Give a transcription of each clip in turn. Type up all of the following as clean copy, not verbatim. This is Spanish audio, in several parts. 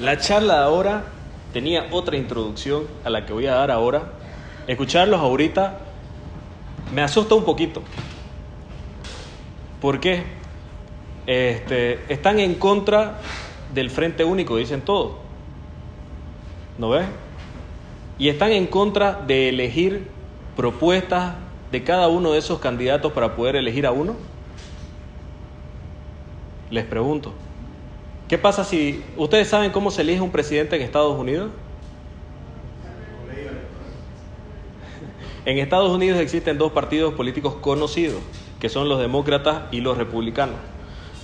La charla de ahora tenía otra introducción a la que voy a dar ahora. Escucharlos ahorita me asusta un poquito. ¿Por qué? Están en contra del Frente Único, dicen todos. ¿No ves? Y están en contra de elegir propuestas de cada uno de esos candidatos para poder elegir a uno. Les pregunto, ¿qué pasa si ustedes saben cómo se elige un presidente en Estados Unidos? En Estados Unidos existen dos partidos políticos conocidos, que son los demócratas y los republicanos.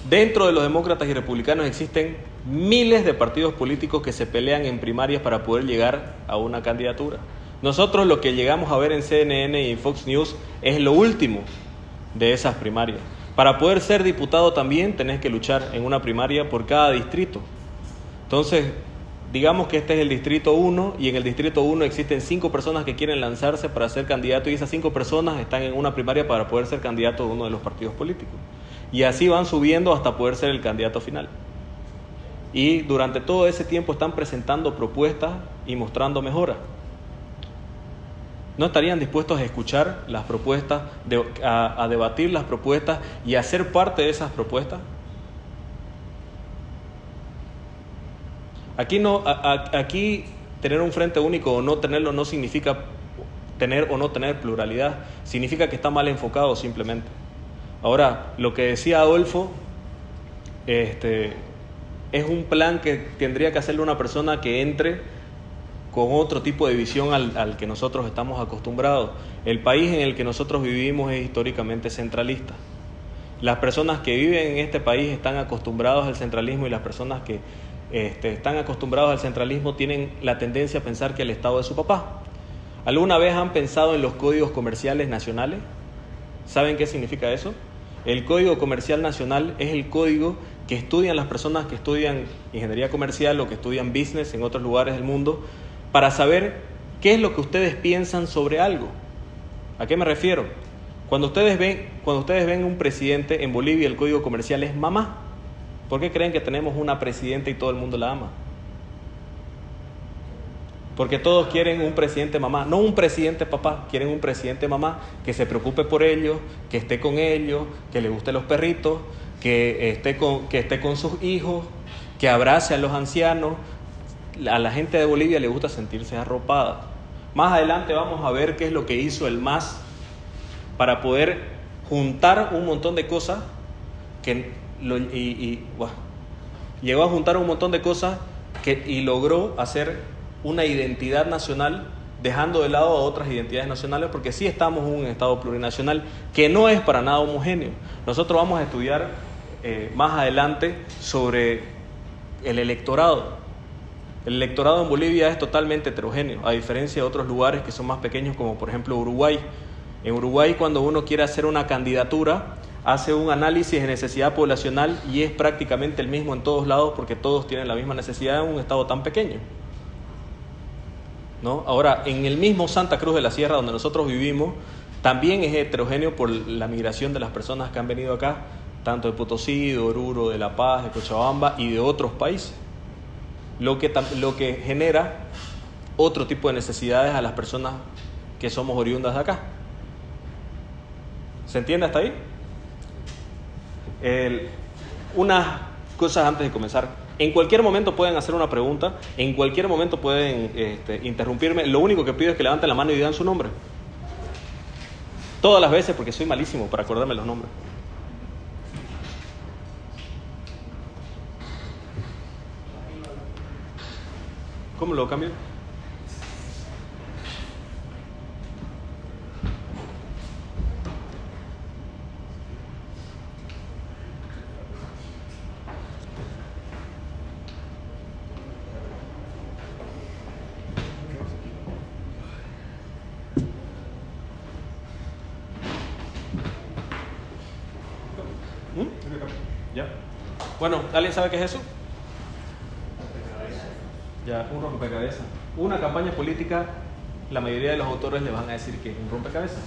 Dentro de los demócratas y republicanos existen miles de partidos políticos que se pelean en primarias para poder llegar a una candidatura. Nosotros lo que llegamos a ver en CNN y en Fox News es lo último de esas primarias. Para poder ser diputado también tenés que luchar en una primaria por cada distrito. Entonces, digamos que este es el distrito 1 y en el distrito 1 existen 5 personas que quieren lanzarse para ser candidato y esas 5 personas están en una primaria para poder ser candidato de uno de los partidos políticos. Y así van subiendo hasta poder ser el candidato final. Y durante todo ese tiempo están presentando propuestas y mostrando mejoras. ¿No estarían dispuestos a escuchar las propuestas, a debatir las propuestas y a ser parte de esas propuestas? Aquí tener un frente único o no tenerlo no significa tener o no tener pluralidad, significa que está mal enfocado simplemente. Ahora, lo que decía Adolfo, es un plan que tendría que hacerle una persona que entre con otro tipo de visión al que nosotros estamos acostumbrados. El país en el que nosotros vivimos es históricamente centralista. Las personas que viven en este país están acostumbrados al centralismo y las personas que están acostumbrados al centralismo tienen la tendencia a pensar que el Estado es su papá. ¿Alguna vez han pensado en los códigos comerciales nacionales? ¿Saben qué significa eso? El Código Comercial Nacional es el código que estudian las personas que estudian ingeniería comercial o que estudian business en otros lugares del mundo para saber qué es lo que ustedes piensan sobre algo. ¿A qué me refiero? Cuando ustedes ven un presidente en Bolivia, el Código Comercial es mamá. ¿Por qué creen que tenemos una presidenta y todo el mundo la ama? Porque todos quieren un presidente mamá, no un presidente papá, quieren un presidente mamá que se preocupe por ellos, que esté con ellos, que le guste los perritos, que esté con sus hijos, que abrace a los ancianos. A la gente de Bolivia le gusta sentirse arropada. Más adelante vamos a ver qué es lo que hizo el MAS para poder juntar un montón de cosas llegó a juntar un montón de cosas y logró hacer una identidad nacional, dejando de lado a otras identidades nacionales, porque sí estamos en un Estado plurinacional que no es para nada homogéneo. Nosotros vamos a estudiar más adelante sobre el electorado. El electorado en Bolivia es totalmente heterogéneo, a diferencia de otros lugares que son más pequeños, como por ejemplo Uruguay. En Uruguay, cuando uno quiere hacer una candidatura, hace un análisis de necesidad poblacional y es prácticamente el mismo en todos lados porque todos tienen la misma necesidad en un estado tan pequeño, ¿no? Ahora, en el mismo Santa Cruz de la Sierra, donde nosotros vivimos, también es heterogéneo por la migración de las personas que han venido acá, tanto de Potosí, de Oruro, de La Paz, de Cochabamba y de otros países, lo que genera otro tipo de necesidades a las personas que somos oriundas de acá. ¿Se entiende hasta ahí? Unas cosas antes de comenzar. En cualquier momento pueden hacer una pregunta, en cualquier momento pueden interrumpirme. Lo único que pido es que levanten la mano y digan su nombre. Todas las veces, porque soy malísimo para acordarme los nombres. ¿Cómo lo cambio? ¿Ya? Bueno, ¿alguien sabe qué es eso? Ya, un rompecabezas. Una campaña política, la mayoría de los autores le van a decir que es un rompecabezas.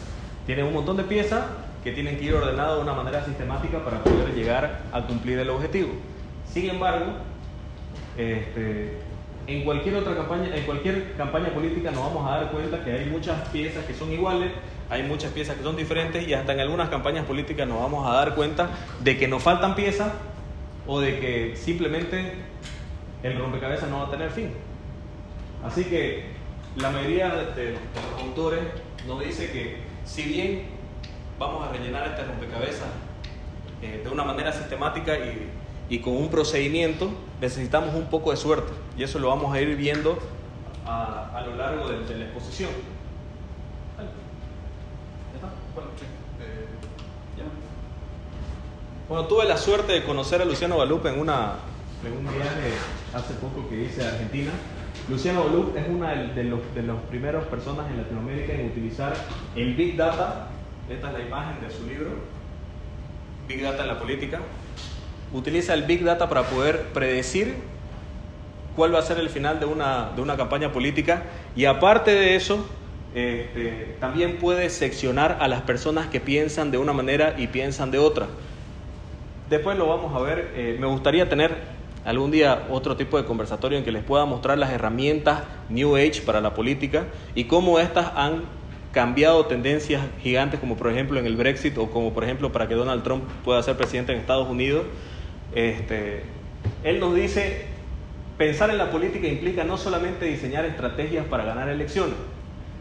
Tiene un montón de piezas que tienen que ir ordenadas de una manera sistemática para poder llegar a cumplir el objetivo. Sin embargo, En cualquier campaña política nos vamos a dar cuenta que hay muchas piezas que son iguales, hay muchas piezas que son diferentes, y hasta en algunas campañas políticas nos vamos a dar cuenta de que nos faltan piezas o de que simplemente el rompecabezas no va a tener fin. Así que la mayoría de los autores nos dice que si bien vamos a rellenar este rompecabezas de una manera sistemática y con un procedimiento, necesitamos un poco de suerte, y eso lo vamos a ir viendo a lo largo de la exposición. Bueno, tuve la suerte de conocer a Luciano Belup en un viaje hace poco que hice a Argentina. Luciano Belup es una de las primeras personas en Latinoamérica en utilizar el Big Data. Esta es la imagen de su libro, Big Data en la política. Utiliza el Big Data para poder predecir cuál va a ser el final de una campaña política, y aparte de eso, también puede seccionar a las personas que piensan de una manera y piensan de otra. Después lo vamos a ver. Me gustaría tener algún día otro tipo de conversatorio en que les pueda mostrar las herramientas New Age para la política y cómo estas han cambiado tendencias gigantes, como por ejemplo en el Brexit, o como por ejemplo para que Donald Trump pueda ser presidente en Estados Unidos. Él nos dice, pensar en la política implica no solamente diseñar estrategias para ganar elecciones,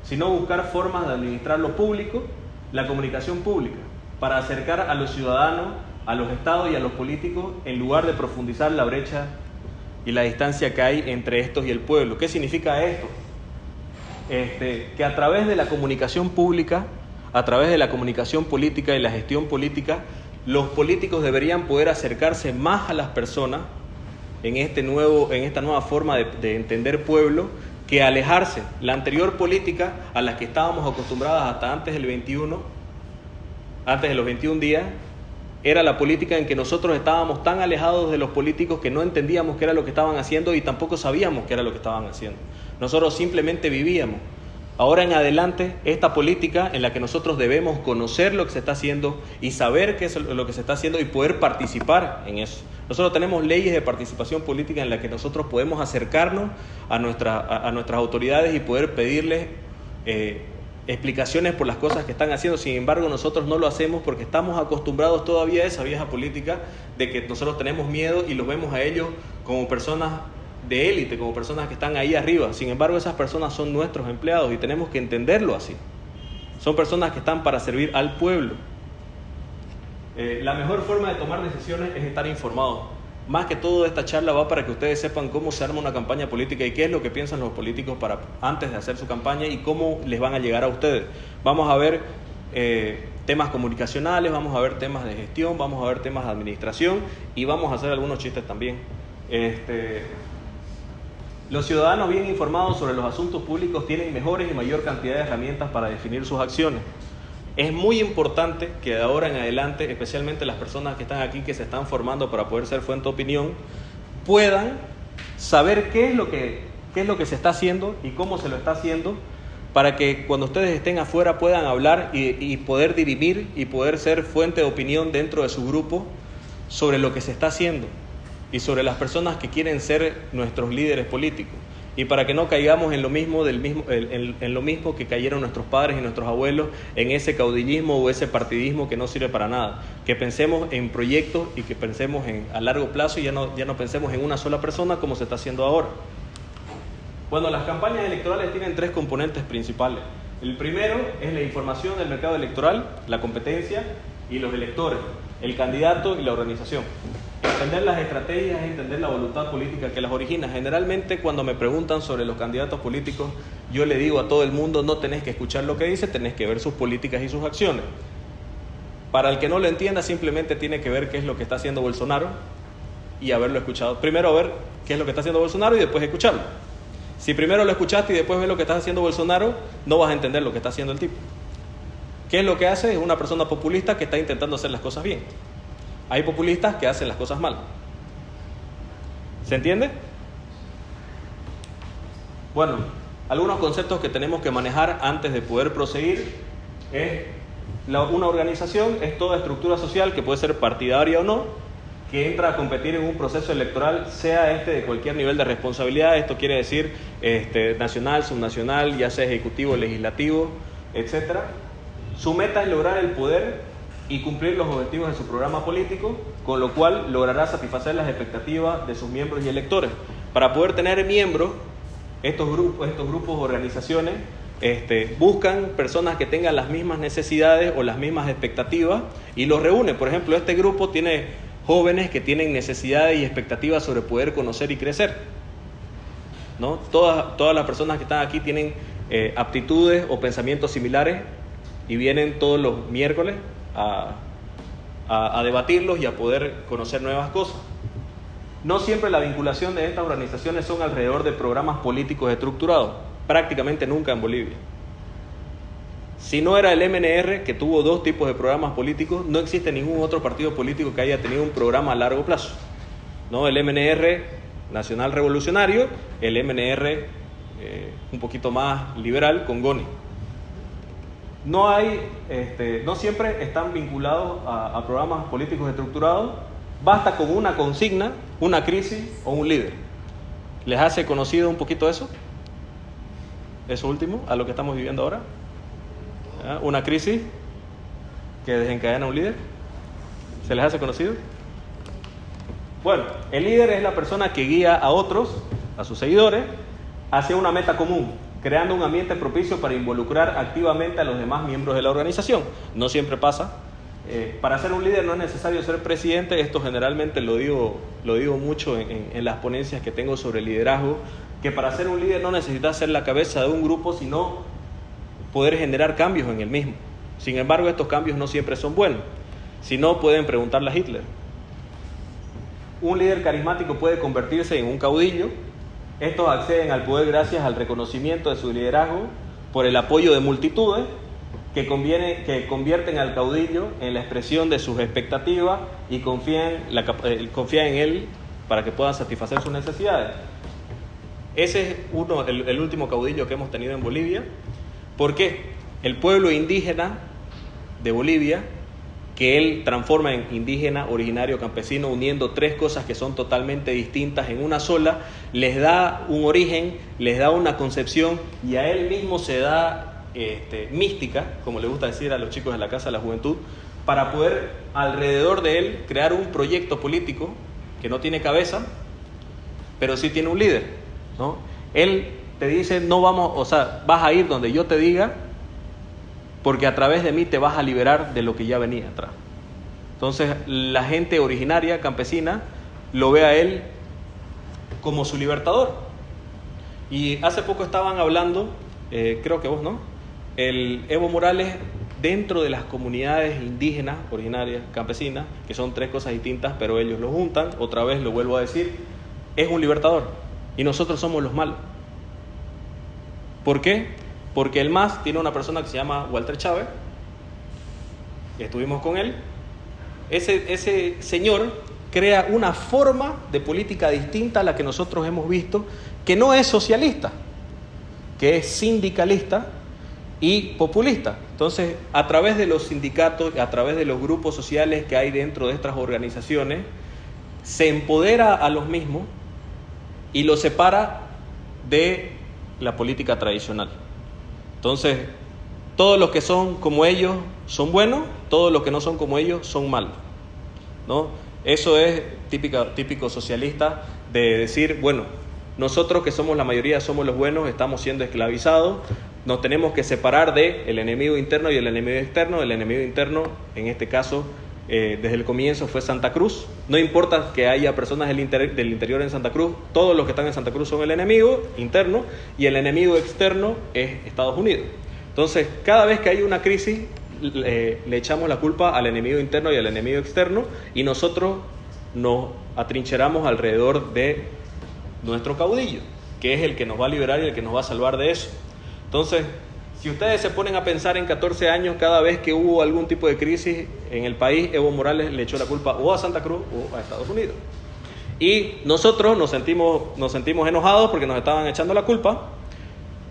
sino buscar formas de administrar lo público, la comunicación pública, para acercar a los ciudadanos, a los estados y a los políticos, en lugar de profundizar la brecha y la distancia que hay entre estos y el pueblo. ¿Qué significa esto? Que a través de la comunicación pública, a través de la comunicación política y la gestión política, los políticos deberían poder acercarse más a las personas en esta nueva forma de entender pueblo, que alejarse. La anterior política a la que estábamos acostumbrados hasta antes de los 21 días, era la política en que nosotros estábamos tan alejados de los políticos que no entendíamos qué era lo que estaban haciendo y tampoco sabíamos qué era lo que estaban haciendo. Nosotros simplemente vivíamos. Ahora en adelante, esta política en la que nosotros debemos conocer lo que se está haciendo y saber qué es lo que se está haciendo y poder participar en eso. Nosotros tenemos leyes de participación política en las que nosotros podemos acercarnos a nuestras autoridades y poder pedirles explicaciones por las cosas que están haciendo. Sin embargo, nosotros no lo hacemos porque estamos acostumbrados todavía a esa vieja política de que nosotros tenemos miedo y los vemos a ellos como personas de élite, como personas que están ahí arriba. Sin embargo, esas personas son nuestros empleados y tenemos que entenderlo así. Son personas que están para servir al pueblo. La mejor forma de tomar decisiones es estar informados. Más que todo, esta charla va para que ustedes sepan cómo se arma una campaña política y qué es lo que piensan los políticos antes de hacer su campaña y cómo les van a llegar a ustedes. Vamos a ver temas comunicacionales, vamos a ver temas de gestión, vamos a ver temas de administración y vamos a hacer algunos chistes también. Los ciudadanos bien informados sobre los asuntos públicos tienen mejores y mayor cantidad de herramientas para definir sus acciones. Es muy importante que de ahora en adelante, especialmente las personas que están aquí, que se están formando para poder ser fuente de opinión, puedan saber qué es lo que se está haciendo y cómo se lo está haciendo, para que cuando ustedes estén afuera puedan hablar y poder dirimir y poder ser fuente de opinión dentro de su grupo sobre lo que se está haciendo y sobre las personas que quieren ser nuestros líderes políticos. Y para que no caigamos en lo mismo que cayeron nuestros padres y nuestros abuelos, en ese caudillismo o ese partidismo que no sirve para nada. Que pensemos en proyectos y que pensemos a largo plazo y ya no pensemos en una sola persona como se está haciendo ahora. Bueno, las campañas electorales tienen 3 componentes principales. El primero es la información del mercado electoral, la competencia y los electores, el candidato y la organización. Entender las estrategias es entender la voluntad política que las origina. Generalmente cuando me preguntan sobre los candidatos políticos, yo le digo a todo el mundo, no tenés que escuchar lo que dice, tenés que ver sus políticas y sus acciones. Para el que no lo entienda, simplemente tiene que ver qué es lo que está haciendo Bolsonaro y haberlo escuchado. Primero ver qué es lo que está haciendo Bolsonaro y después escucharlo. Si primero lo escuchaste y después ves lo que está haciendo Bolsonaro, no vas a entender lo que está haciendo el tipo. ¿Qué es lo que hace? Es una persona populista que está intentando hacer las cosas bien. Hay populistas que hacen las cosas mal. ¿Se entiende? Bueno, algunos conceptos que tenemos que manejar antes de poder proseguir es una organización, es toda estructura social que puede ser partidaria o no, que entra a competir en un proceso electoral, sea de cualquier nivel de responsabilidad. Esto quiere decir nacional, subnacional, ya sea ejecutivo, legislativo, etc. Su meta es lograr el poder y cumplir los objetivos de su programa político, con lo cual logrará satisfacer las expectativas de sus miembros y electores. Para poder tener miembros, estos grupos, organizaciones, buscan personas que tengan las mismas necesidades o las mismas expectativas y los reúnen. Por ejemplo, este grupo tiene jóvenes que tienen necesidades y expectativas sobre poder conocer y crecer, ¿no? Todas las personas que están aquí tienen aptitudes o pensamientos similares y vienen todos los miércoles a debatirlos y a poder conocer nuevas cosas. No siempre la vinculación de estas organizaciones son alrededor de programas políticos estructurados, prácticamente nunca en Bolivia. Si no era el MNR, que tuvo 2 tipos de programas políticos, no existe ningún otro partido político que haya tenido un programa a largo plazo, ¿no? El MNR Nacional Revolucionario, el MNR un poquito más liberal con Goni. No siempre están vinculados a programas políticos estructurados. Basta con una consigna, una crisis o un líder. ¿Les hace conocido un poquito eso? Eso último, a lo que estamos viviendo ahora. Una crisis que desencadena un líder. ¿Se les hace conocido? Bueno, el líder es la persona que guía a otros, a sus seguidores, hacia una meta común, creando un ambiente propicio para involucrar activamente a los demás miembros de la organización. No siempre pasa. Para ser un líder no es necesario ser presidente. Esto generalmente lo digo mucho en las ponencias que tengo sobre liderazgo, que para ser un líder no necesitas ser la cabeza de un grupo, sino poder generar cambios en el mismo. Sin embargo, estos cambios no siempre son buenos. Si no, pueden preguntarle a Hitler. Un líder carismático puede convertirse en un caudillo. Estos acceden al poder gracias al reconocimiento de su liderazgo por el apoyo de multitudes que convierten al caudillo en la expresión de sus expectativas y confían en él para que puedan satisfacer sus necesidades. Ese es el último caudillo que hemos tenido en Bolivia. ¿Por qué? El pueblo indígena de Bolivia, que él transforma en indígena, originario, campesino, uniendo 3 cosas que son totalmente distintas en una sola, les da un origen, les da una concepción y a él mismo se da mística, como le gusta decir a los chicos de la Casa de la Juventud, para poder alrededor de él crear un proyecto político que no tiene cabeza, pero sí tiene un líder, ¿no? Él te dice, vas a ir donde yo te diga, porque a través de mí te vas a liberar de lo que ya venía atrás. Entonces, la gente originaria, campesina, lo ve a él como su libertador. Y hace poco estaban hablando, creo que vos, ¿no? El Evo Morales, dentro de las comunidades indígenas, originarias, campesinas, que son 3 cosas distintas, pero ellos lo juntan, otra vez lo vuelvo a decir, es un libertador. Y nosotros somos los malos. ¿Por qué? Porque el MAS tiene una persona que se llama Walter Chávez, estuvimos con él. Ese señor crea una forma de política distinta a la que nosotros hemos visto, que no es socialista, que es sindicalista y populista. Entonces, a través de los sindicatos, a través de los grupos sociales que hay dentro de estas organizaciones, se empodera a los mismos y los separa de la política tradicional. Entonces, todos los que son como ellos son buenos, todos los que no son como ellos son malos, ¿no? Eso es típico socialista, de decir, bueno, nosotros que somos la mayoría, somos los buenos, estamos siendo esclavizados, nos tenemos que separar del enemigo interno y el enemigo externo. El enemigo interno, en este caso, desde el comienzo fue Santa Cruz. No importa que haya personas del interior en Santa Cruz, todos los que están en Santa Cruz son el enemigo interno y el enemigo externo es Estados Unidos. Entonces, cada vez que hay una crisis, le echamos la culpa al enemigo interno y al enemigo externo, y nosotros nos atrincheramos alrededor de nuestro caudillo, que es el que nos va a liberar y el que nos va a salvar de eso. Entonces, si ustedes se ponen a pensar en 14 años, cada vez que hubo algún tipo de crisis en el país, Evo Morales le echó la culpa o a Santa Cruz o a Estados Unidos. Y nosotros nos sentimos enojados porque nos estaban echando la culpa,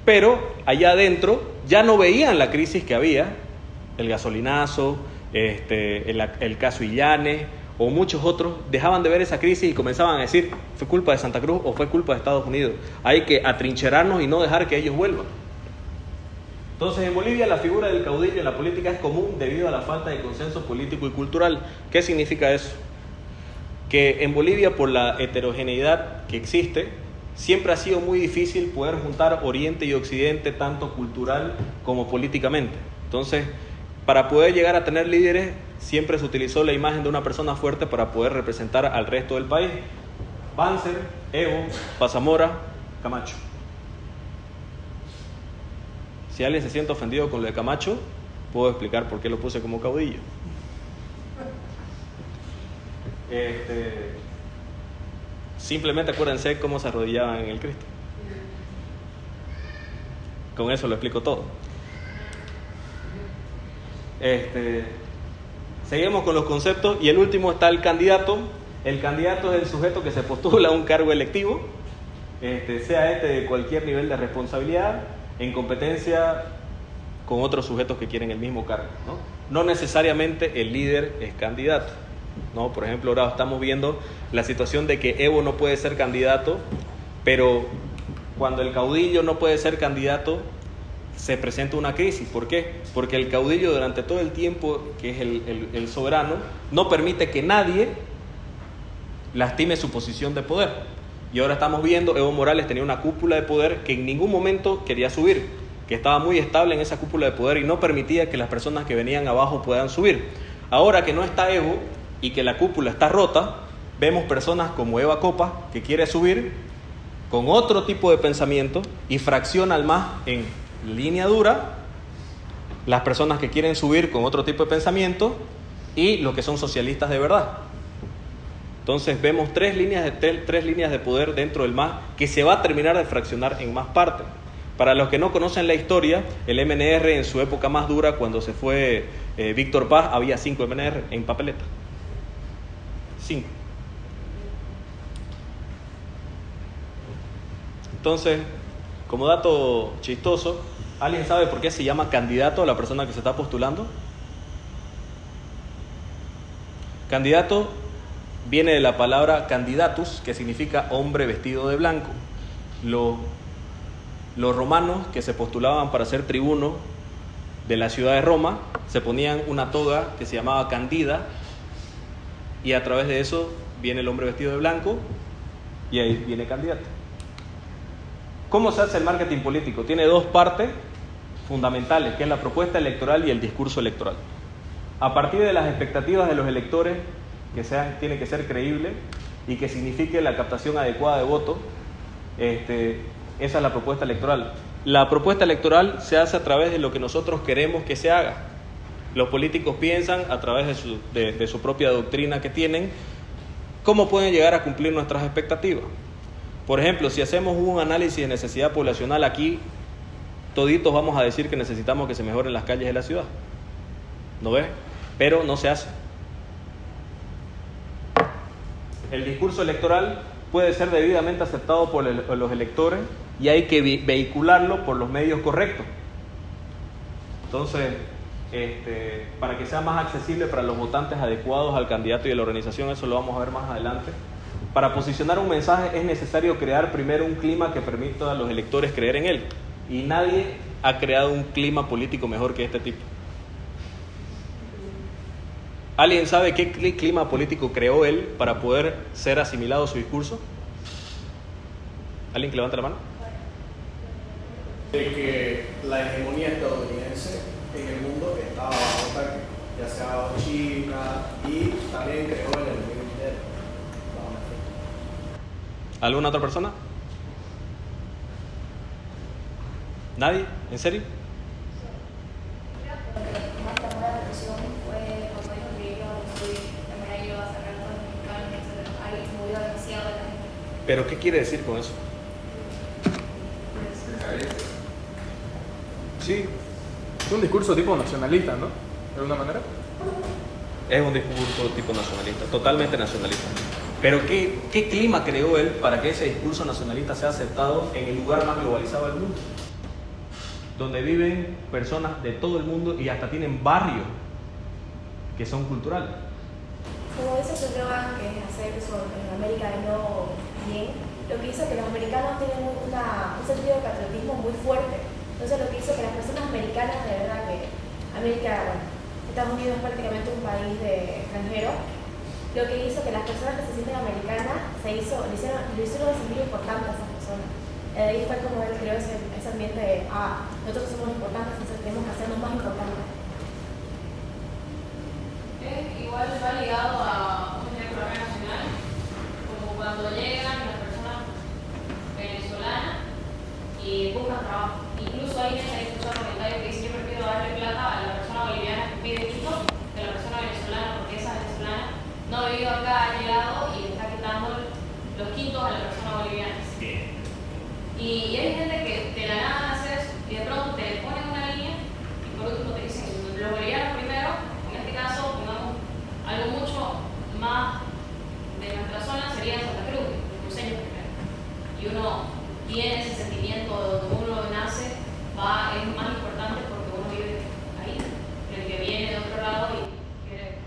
pero allá adentro ya no veían la crisis que había, el gasolinazo, el caso Illanes, o muchos otros dejaban de ver esa crisis y comenzaban a decir, fue culpa de Santa Cruz o fue culpa de Estados Unidos. Hay que atrincherarnos y no dejar que ellos vuelvan. Entonces, en Bolivia la figura del caudillo en la política es común debido a la falta de consenso político y cultural. ¿Qué significa eso? Que en Bolivia, por la heterogeneidad que existe, siempre ha sido muy difícil poder juntar Oriente y Occidente, tanto cultural como políticamente. Entonces, para poder llegar a tener líderes, siempre se utilizó la imagen de una persona fuerte para poder representar al resto del país. Banzer, Evo, Paz-Zamora, Camacho. Si alguien se siente ofendido con lo de Camacho, puedo explicar por qué lo puse como caudillo. Simplemente acuérdense cómo se arrodillaban en el Cristo. Con eso lo explico todo. Seguimos con los conceptos y el último está el candidato. El candidato es el sujeto que se postula a un cargo electivo, sea de cualquier nivel de responsabilidad, en competencia con otros sujetos que quieren el mismo cargo, ¿no? No necesariamente el líder es candidato, ¿no? Por ejemplo, ahora estamos viendo la situación de que Evo no puede ser candidato, pero cuando el caudillo no puede ser candidato, se presenta una crisis. ¿Por qué? Porque el caudillo durante todo el tiempo, que es el soberano, no permite que nadie lastime su posición de poder. Y ahora estamos viendo, Evo Morales tenía una cúpula de poder que en ningún momento quería subir, que estaba muy estable en esa cúpula de poder y no permitía que las personas que venían abajo puedan subir. Ahora que no está Evo y que la cúpula está rota, vemos personas como Eva Copa, que quiere subir con otro tipo de pensamiento y fracciona al MAS en línea dura, las personas que quieren subir con otro tipo de pensamiento y los que son socialistas de verdad. Entonces vemos tres líneas de poder dentro del MAS que se va a terminar de fraccionar en más partes. Para los que no conocen la historia, el MNR en su época más dura, cuando se fue Víctor Paz, había 5 MNR en papeleta. 5. Entonces, como dato chistoso, ¿alguien sabe por qué se llama candidato a la persona que se está postulando? Candidato viene de la palabra candidatus, que significa hombre vestido de blanco. Los romanos que se postulaban para ser tribuno de la ciudad de Roma se ponían una toga que se llamaba candida, y a través de eso viene el hombre vestido de blanco y ahí viene candidato. ¿Cómo se hace el marketing político? Tiene dos partes fundamentales, que es la propuesta electoral y el discurso electoral. A partir de las expectativas de los electores, tiene que ser creíble y que signifique la captación adecuada de votos, esa es la propuesta electoral. La propuesta electoral se hace a través de lo que nosotros queremos que se haga. Los políticos piensan a través de su propia doctrina que tienen, cómo pueden llegar a cumplir nuestras expectativas. Por ejemplo, si hacemos un análisis de necesidad poblacional aquí, toditos vamos a decir que necesitamos que se mejoren las calles de la ciudad. ¿No ves? Pero no se hace. El discurso electoral puede ser debidamente aceptado por los electores y hay que vehicularlo por los medios correctos. Entonces, para que sea más accesible para los votantes adecuados al candidato y a la organización, eso lo vamos a ver más adelante. Para posicionar un mensaje es necesario crear primero un clima que permita a los electores creer en él. Y nadie ha creado un clima político mejor que este tipo. ¿Alguien sabe qué clima político creó él para poder ser asimilado su discurso? ¿Alguien que levante la mano? De que la hegemonía estadounidense en el mundo estaba bajo ataque, ya sea bajo China, y también creó el enemigo interno. ¿Alguna otra persona? ¿Nadie? ¿En serio? ¿Pero qué quiere decir con eso? Sí, es un discurso tipo nacionalista, ¿no? De alguna manera. Es un discurso tipo nacionalista, totalmente nacionalista. Pero ¿qué clima creó él para que ese discurso nacionalista sea aceptado en el lugar más globalizado del mundo? Donde viven personas de todo el mundo y hasta tienen barrios que son culturales. Como dice su eslogan, que es hacer eso en América de nuevo bien, lo que hizo que los americanos tienen un sentido de patriotismo muy fuerte. Entonces lo que hizo que las personas americanas, de verdad que América, bueno, Estados Unidos es prácticamente un país de extranjero, lo que hizo que las personas que se sienten americanas lo hicieron sentir importante a esas personas. De ahí fue como él creó ese ambiente de, nosotros somos importantes, entonces tenemos que hacernos más importantes. Igual va ligado a un ejemplo nacional, como cuando llegan las personas venezolanas y buscan trabajo. Incluso ahí hay escuchado comentarios que dicen: yo prefiero darle plata a la persona boliviana que pide quito que a la persona venezolana, porque esa venezolana no ha vivido acá, ha llegado y le está quitando los quintos a la persona boliviana. Y hay gente que de la nada hace eso y de pronto te ponen una línea y por último te dicen: los bolivianos primero. En este caso, pongamos algo mucho más de nuestra zona, sería Santa Cruz, los cruceños primero. Y uno tiene ese sentimiento de donde uno nace, es más importante porque uno vive ahí, que el que viene de otro lado y quiere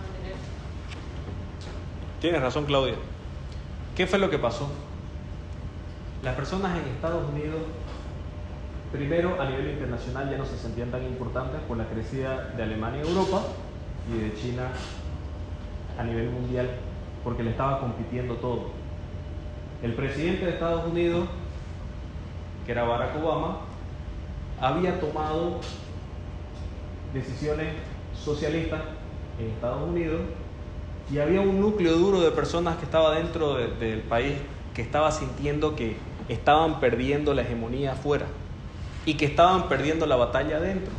mantenerse. Tienes razón, Claudia. ¿Qué fue lo que pasó? Las personas en Estados Unidos, primero, a nivel internacional, ya no se sentían tan importantes por la crecida de Alemania en Europa y de China a nivel mundial, porque le estaba compitiendo todo. El presidente de Estados Unidos, que era Barack Obama, había tomado decisiones socialistas en Estados Unidos y había un núcleo duro de personas que estaba dentro del país que estaba sintiendo que estaban perdiendo la hegemonía afuera y que estaban perdiendo la batalla adentro.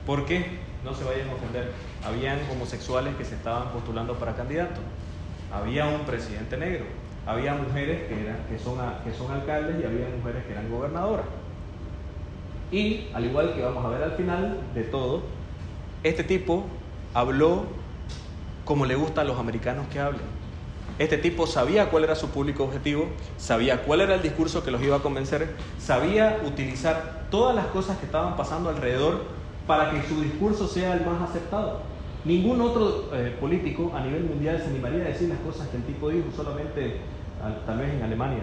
¿Por qué? No se vayan a ofender. Habían homosexuales que se estaban postulando para candidatos. Había un presidente negro. Había mujeres que son alcaldes y había mujeres que eran gobernadoras. Y, al igual que vamos a ver al final de todo, este tipo habló como le gusta a los americanos que hablen. Este tipo sabía cuál era su público objetivo, sabía cuál era el discurso que los iba a convencer, sabía utilizar todas las cosas que estaban pasando alrededor para que su discurso sea el más aceptado. Ningún otro político a nivel mundial se animaría a decir las cosas que el tipo dijo, solamente tal vez en Alemania.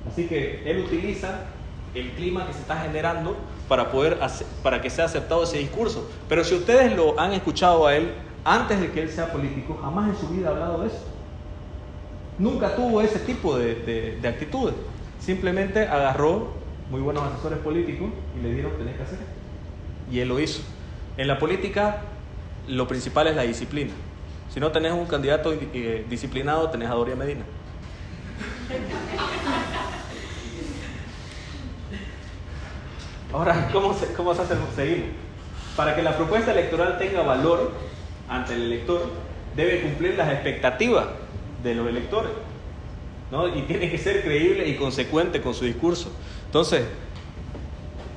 Así que él utiliza el clima que se está generando para que sea aceptado ese discurso. Pero si ustedes lo han escuchado a él antes de que él sea político, jamás en su vida ha hablado de eso. Nunca tuvo ese tipo de actitudes. Simplemente agarró muy buenos asesores políticos y le dijeron: tenés que hacer esto. Y él lo hizo. En la política, lo principal es la disciplina. Si no tenés un candidato disciplinado, tenés a Doria Medina. Ahora, ¿cómo se hace? Seguimos. Para que la propuesta electoral tenga valor ante el elector, debe cumplir las expectativas de los electores, ¿no? Y tiene que ser creíble y consecuente con su discurso. Entonces,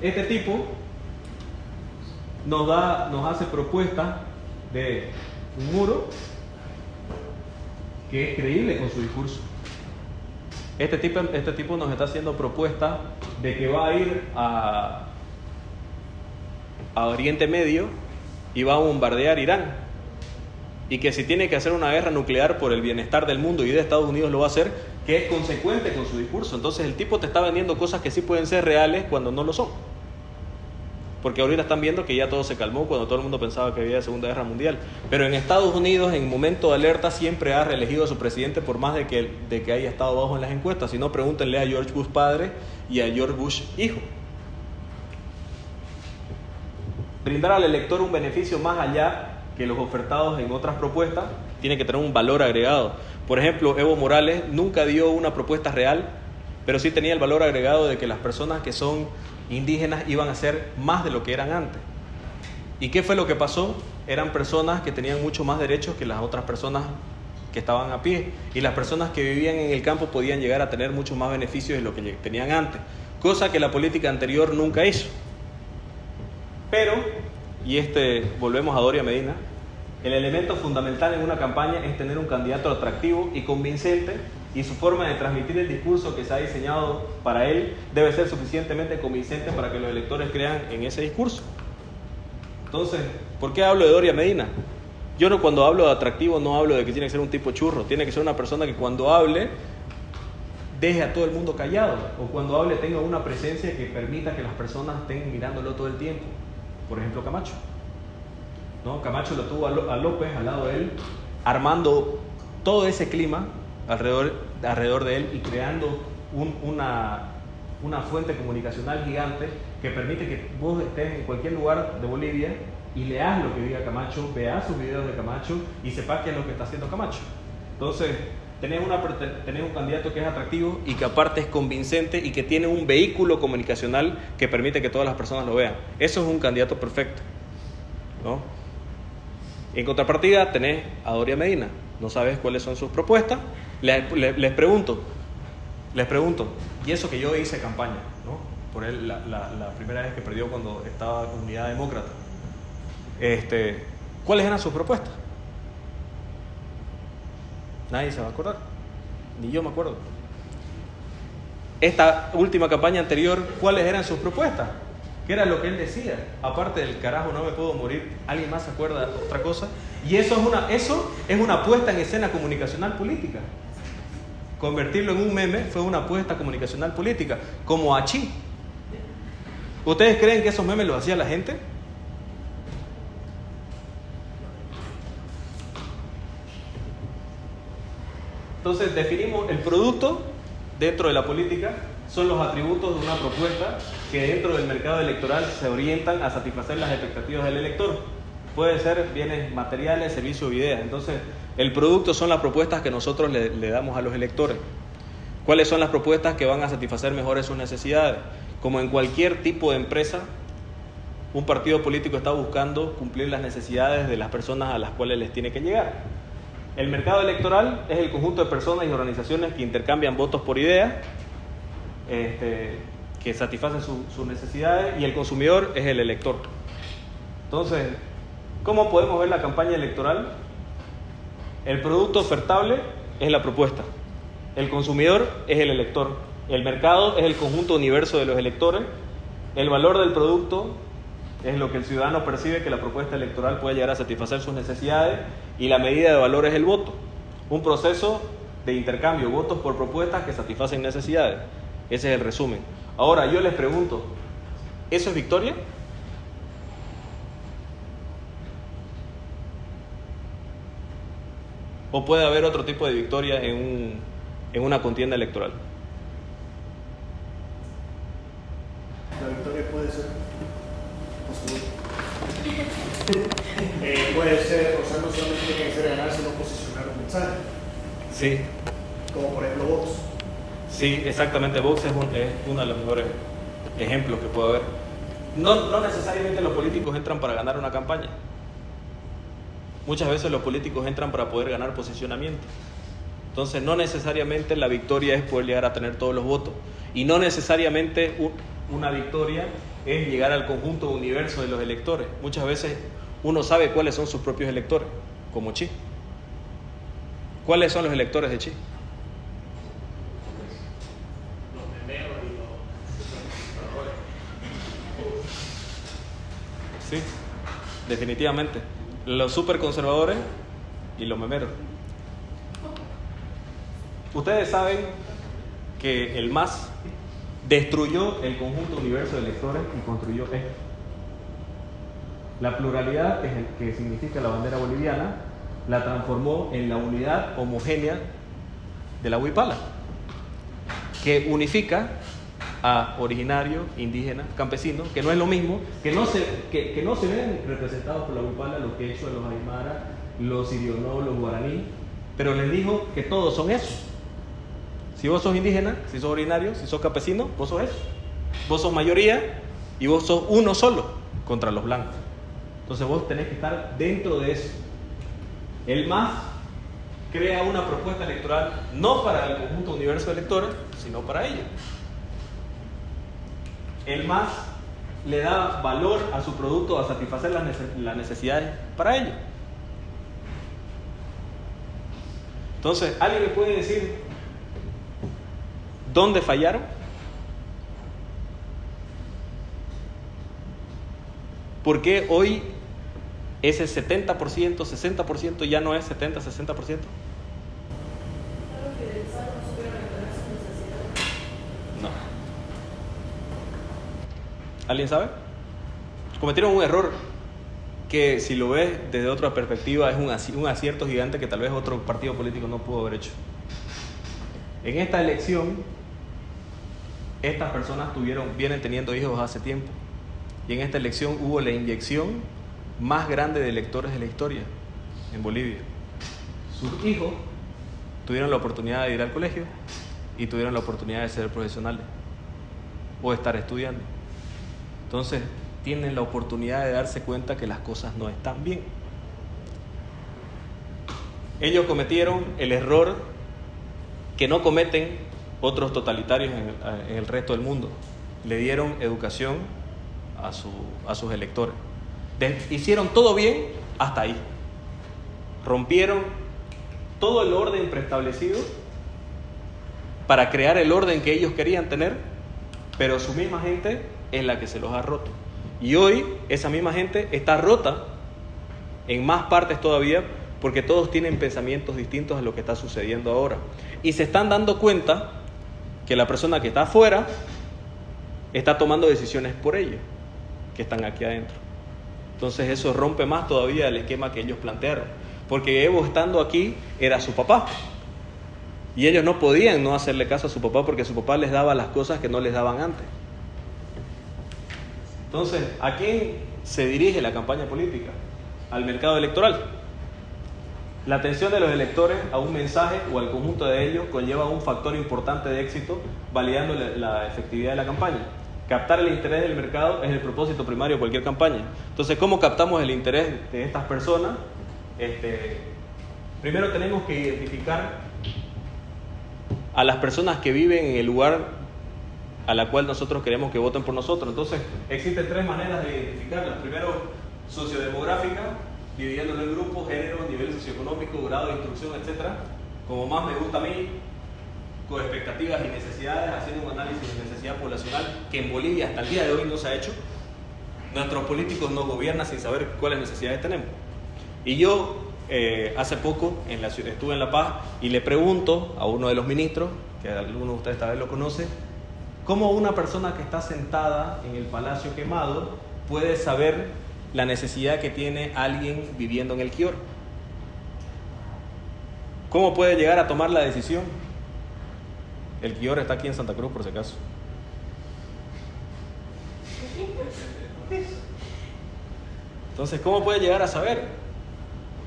este tipo nos hace propuestas de un muro que es creíble con su discurso. Este tipo nos está haciendo propuestas de que va a ir a Oriente Medio y va a bombardear Irán. Y que si tiene que hacer una guerra nuclear por el bienestar del mundo y de Estados Unidos lo va a hacer, que es consecuente con su discurso. Entonces el tipo te está vendiendo cosas que sí pueden ser reales cuando no lo son. Porque ahorita están viendo que ya todo se calmó cuando todo el mundo pensaba que había Segunda Guerra Mundial. Pero en Estados Unidos, en momento de alerta, siempre ha reelegido a su presidente por más de que haya estado bajo en las encuestas. Si no, pregúntenle a George Bush padre y a George Bush hijo. Brindar al elector un beneficio más allá que los ofertados en otras propuestas tiene que tener un valor agregado. Por ejemplo, Evo Morales nunca dio una propuesta real, pero sí tenía el valor agregado de que las personas que son indígenas iban a ser más de lo que eran antes. ¿Y qué fue lo que pasó? Eran personas que tenían mucho más derechos que las otras personas que estaban a pie, y las personas que vivían en el campo podían llegar a tener mucho más beneficios de lo que tenían antes, cosa que la política anterior nunca hizo. Pero, volvemos a Doria Medina, el elemento fundamental en una campaña es tener un candidato atractivo y convincente, y su forma de transmitir el discurso que se ha diseñado para él debe ser suficientemente convincente para que los electores crean en ese discurso. Entonces, ¿por qué hablo de Doria Medina? Yo no, cuando hablo de atractivo, no hablo de que tiene que ser un tipo churro, tiene que ser una persona que cuando hable deje a todo el mundo callado, o cuando hable tenga una presencia que permita que las personas estén mirándolo todo el tiempo. Por ejemplo, Camacho, ¿no? Camacho lo tuvo a López al lado de él, armando todo ese clima alrededor de él y creando una fuente comunicacional gigante que permite que vos estés en cualquier lugar de Bolivia y leas lo que diga Camacho, veas sus videos de Camacho y sepas qué es lo que está haciendo Camacho. Entonces, tenés un candidato que es atractivo y que aparte es convincente y que tiene un vehículo comunicacional que permite que todas las personas lo vean. Eso es un candidato perfecto, ¿no? En contrapartida, tenés a Doria Medina. No sabes cuáles son sus propuestas. Les pregunto, y eso que yo hice campaña, ¿no? Por él la primera vez que perdió cuando estaba en Unidad Demócrata. ¿Cuáles eran sus propuestas? Nadie se va a acordar, ni yo me acuerdo. Esta última campaña anterior, ¿cuáles eran sus propuestas? ¿Qué era lo que él decía? Aparte del carajo, no me puedo morir, ¿alguien más se acuerda de otra cosa? Y eso es una puesta en escena comunicacional política. Convertirlo en un meme fue una apuesta comunicacional política, como Achí. ¿Ustedes creen que esos memes los hacía la gente? Entonces definimos el producto dentro de la política, son los atributos de una propuesta que dentro del mercado electoral se orientan a satisfacer las expectativas del elector. Puede ser bienes materiales, servicios o ideas. Entonces, el producto son las propuestas que nosotros le damos a los electores. ¿Cuáles son las propuestas que van a satisfacer mejor sus necesidades? Como en cualquier tipo de empresa, un partido político está buscando cumplir las necesidades de las personas a las cuales les tiene que llegar. El mercado electoral es el conjunto de personas y organizaciones que intercambian votos por ideas, que satisfacen sus necesidades, y el consumidor es el elector. Entonces, ¿cómo podemos ver la campaña electoral? El producto ofertable es la propuesta, el consumidor es el elector, el mercado es el conjunto universo de los electores, el valor del producto es lo que el ciudadano percibe que la propuesta electoral puede llegar a satisfacer sus necesidades, y la medida de valor es el voto, un proceso de intercambio, votos por propuestas que satisfacen necesidades. Ese es el resumen. Ahora yo les pregunto, ¿eso es victoria? ¿O puede haber otro tipo de victoria en una contienda electoral? La victoria puede ser puede ser, o sea, no solamente tiene que ser ganar, sino posicionar un mensaje. Sí. Como por ejemplo Vox. Sí, exactamente. Vox es uno de los mejores ejemplos que puede haber. No necesariamente los políticos entran para ganar una campaña. Muchas veces los políticos entran para poder ganar posicionamiento. Entonces, no necesariamente la victoria es poder llegar a tener todos los votos. Y no necesariamente una victoria es llegar al conjunto universo de los electores. Muchas veces uno sabe cuáles son sus propios electores, como Chi. ¿Cuáles son los electores de Chi? Sí, definitivamente. Los superconservadores y los memeros. Ustedes saben que el MAS destruyó el conjunto universo de electores y construyó esto. La pluralidad, que significa la bandera boliviana, la transformó en la unidad homogénea de la huipala, que unifica a originario, indígena, campesino, que no es lo mismo, que no se ven representados por la huipala, los quechua, los aymara, los irionó, los guaraní, pero les dijo que todos son eso. Si vos sos indígena, si sos originario, si sos campesino, vos sos eso. Vos sos mayoría y vos sos uno solo contra los blancos. Entonces vos tenés que estar dentro de eso. El MAS crea una propuesta electoral no para el conjunto universo de electores, sino para ellos. El MAS le da valor a su producto, a satisfacer las necesidades para ellos. Entonces, ¿alguien me puede decir dónde fallaron? ¿Por qué hoy ese 70%, 60% ya no es 70, 60%. Algo que el Estado no supiera reconocer sus necesidades. No. ¿Alguien sabe? Cometieron un error que, si lo ves desde otra perspectiva, es un acierto gigante que tal vez otro partido político no pudo haber hecho. En esta elección, estas personas vienen teniendo hijos hace tiempo, y en esta elección hubo la inyección más grande de electores de la historia en Bolivia. Sus hijos tuvieron la oportunidad de ir al colegio y tuvieron la oportunidad de ser profesionales o estar estudiando. Entonces tienen la oportunidad de darse cuenta que las cosas no están bien. Ellos cometieron el error que no cometen otros totalitarios en el resto del mundo. Le dieron educación a sus electores. Hicieron todo bien hasta ahí. Rompieron todo el orden preestablecido para crear el orden que ellos querían tener, pero su misma gente es la que se los ha roto. Y hoy esa misma gente está rota en más partes todavía, porque todos tienen pensamientos distintos a lo que está sucediendo ahora. Y se están dando cuenta que la persona que está afuera está tomando decisiones por ellos, que están aquí adentro. Entonces eso rompe más todavía el esquema que ellos plantearon. Porque Evo, estando aquí, era su papá. Y ellos no podían no hacerle caso a su papá, porque su papá les daba las cosas que no les daban antes. Entonces, ¿a quién se dirige la campaña política? Al mercado electoral. La atención de los electores a un mensaje o al conjunto de ellos conlleva un factor importante de éxito, validando la efectividad de la campaña. Captar el interés del mercado es el propósito primario de cualquier campaña. Entonces, ¿cómo captamos el interés de estas personas? Primero tenemos que identificar a las personas que viven en el lugar a la cual nosotros queremos que voten por nosotros. Entonces, existen tres maneras de identificarlas. Primero, sociodemográfica, dividiéndolo en grupos, género, nivel socioeconómico, grado de instrucción, etc. Como más me gusta a mí, con expectativas y necesidades, haciendo un análisis de necesidad poblacional que en Bolivia hasta el día de hoy no se ha hecho. Nuestros políticos no gobiernan sin saber cuáles necesidades tenemos. Y yo hace poco estuve en La Paz y le pregunto a uno de los ministros, que algunos de ustedes tal vez lo conocen, ¿cómo una persona que está sentada en el Palacio Quemado puede saber la necesidad que tiene alguien viviendo en el Quior? ¿Cómo puede llegar a tomar la decisión? El Quior está aquí en Santa Cruz, por si acaso. Entonces, ¿cómo puede llegar a saber?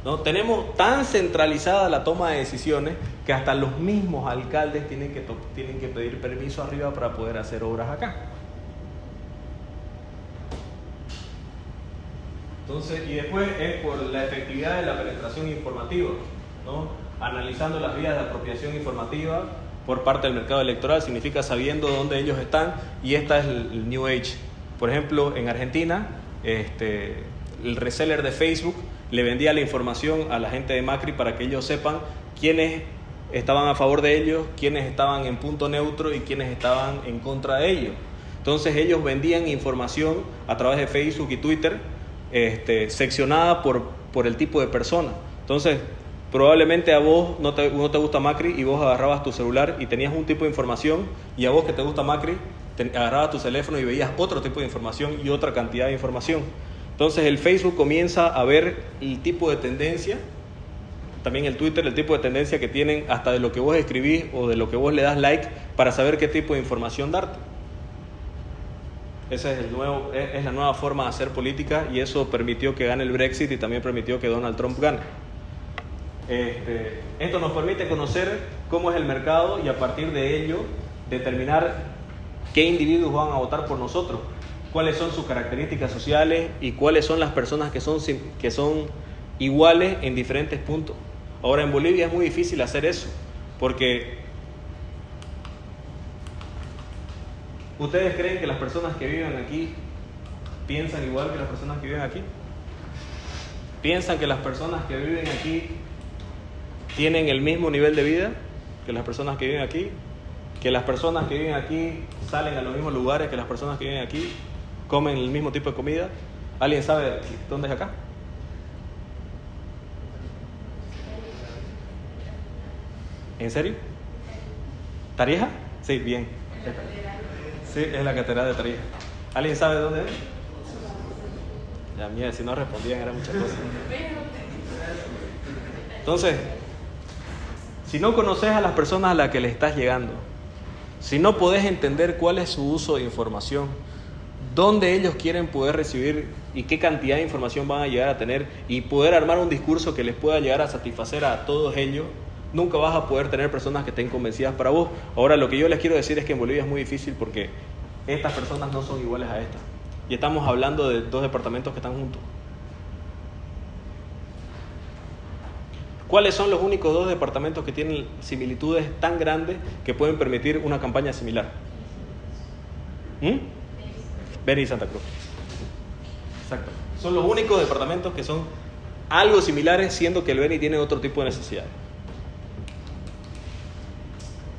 ¿No? Tenemos tan centralizada la toma de decisiones que hasta los mismos alcaldes tienen que pedir permiso arriba para poder hacer obras acá. Entonces, y después es por la efectividad de la penetración informativa, ¿no? Analizando las vías de apropiación informativa por parte del mercado electoral, significa sabiendo dónde ellos están, y esta es el New Age. Por ejemplo, en Argentina, el reseller de Facebook le vendía la información a la gente de Macri para que ellos sepan quiénes estaban a favor de ellos, quiénes estaban en punto neutro y quiénes estaban en contra de ellos. Entonces ellos vendían información a través de Facebook y Twitter, seccionada por el tipo de persona. Entonces, probablemente a vos no te gusta Macri y vos agarrabas tu celular y tenías un tipo de información, y a vos que te gusta Macri agarrabas tu teléfono y veías otro tipo de información y otra cantidad de información. Entonces el Facebook comienza a ver el tipo de tendencia, también el Twitter, el tipo de tendencia que tienen hasta de lo que vos escribís o de lo que vos le das like, para saber qué tipo de información darte. Esa es la nueva forma de hacer política, y eso permitió que gane el Brexit y también permitió que Donald Trump gane. Esto nos permite conocer cómo es el mercado y a partir de ello determinar qué individuos van a votar por nosotros, cuáles son sus características sociales y cuáles son las personas que son iguales en diferentes puntos. Ahora, en Bolivia es muy difícil hacer eso, porque ¿ustedes creen que las personas que viven aquí piensan igual que las personas que viven aquí? ¿Piensan que las personas que viven aquí tienen el mismo nivel de vida que las personas que viven aquí? ¿Que las personas que viven aquí salen a los mismos lugares que las personas que viven aquí? ¿Comen el mismo tipo de comida? ¿Alguien sabe dónde es acá? ¿En serio? ¿Tarija? Sí, bien. Sí, es la catedral de Tarija. ¿Alguien sabe dónde es? Ya, mira, si no respondían era muchas cosas. Entonces, si no conoces a las personas a las que le estás llegando, si no podés entender cuál es su uso de información, dónde ellos quieren poder recibir y qué cantidad de información van a llegar a tener y poder armar un discurso que les pueda llegar a satisfacer a todos ellos, nunca vas a poder tener personas que estén convencidas para vos. Ahora, lo que yo les quiero decir es que en Bolivia es muy difícil porque estas personas no son iguales a estas. Y estamos hablando de dos departamentos que están juntos. ¿Cuáles son los únicos dos departamentos que tienen similitudes tan grandes que pueden permitir una campaña similar? Beni y Santa Cruz. Exacto. Son los únicos departamentos que son algo similares, siendo que el Beni tiene otro tipo de necesidades.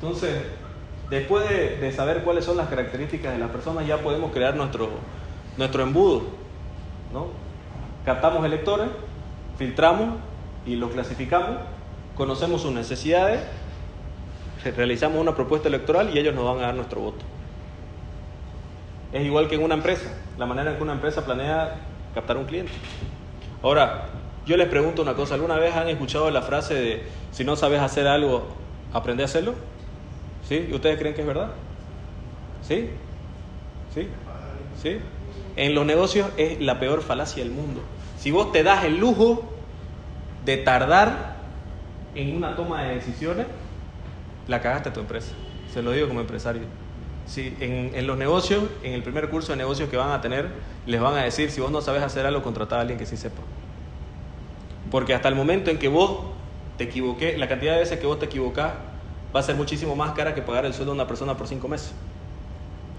Entonces, después de saber cuáles son las características de las personas, ya podemos crear nuestro embudo, ¿no? Captamos electores, filtramos y los clasificamos, conocemos sus necesidades, realizamos una propuesta electoral y ellos nos van a dar nuestro voto. Es igual que en una empresa, la manera en que una empresa planea captar un cliente. Ahora, yo les pregunto una cosa, ¿alguna vez han escuchado la frase de si no sabes hacer algo, aprende a hacerlo? ¿Sí? ¿Y ustedes creen que es verdad? ¿Sí? ¿Sí? ¿Sí? En los negocios es la peor falacia del mundo. Si vos te das el lujo de tardar en una toma de decisiones, la cagaste a tu empresa. Se lo digo como empresario. Si en los negocios, en el primer curso de negocios que van a tener, les van a decir, si vos no sabes hacer algo, contratá a alguien que sí sepa. Porque hasta el momento en que vos te equivoqués, la cantidad de veces que vos te equivocás va a ser muchísimo más cara que pagar el sueldo de una persona por 5 meses.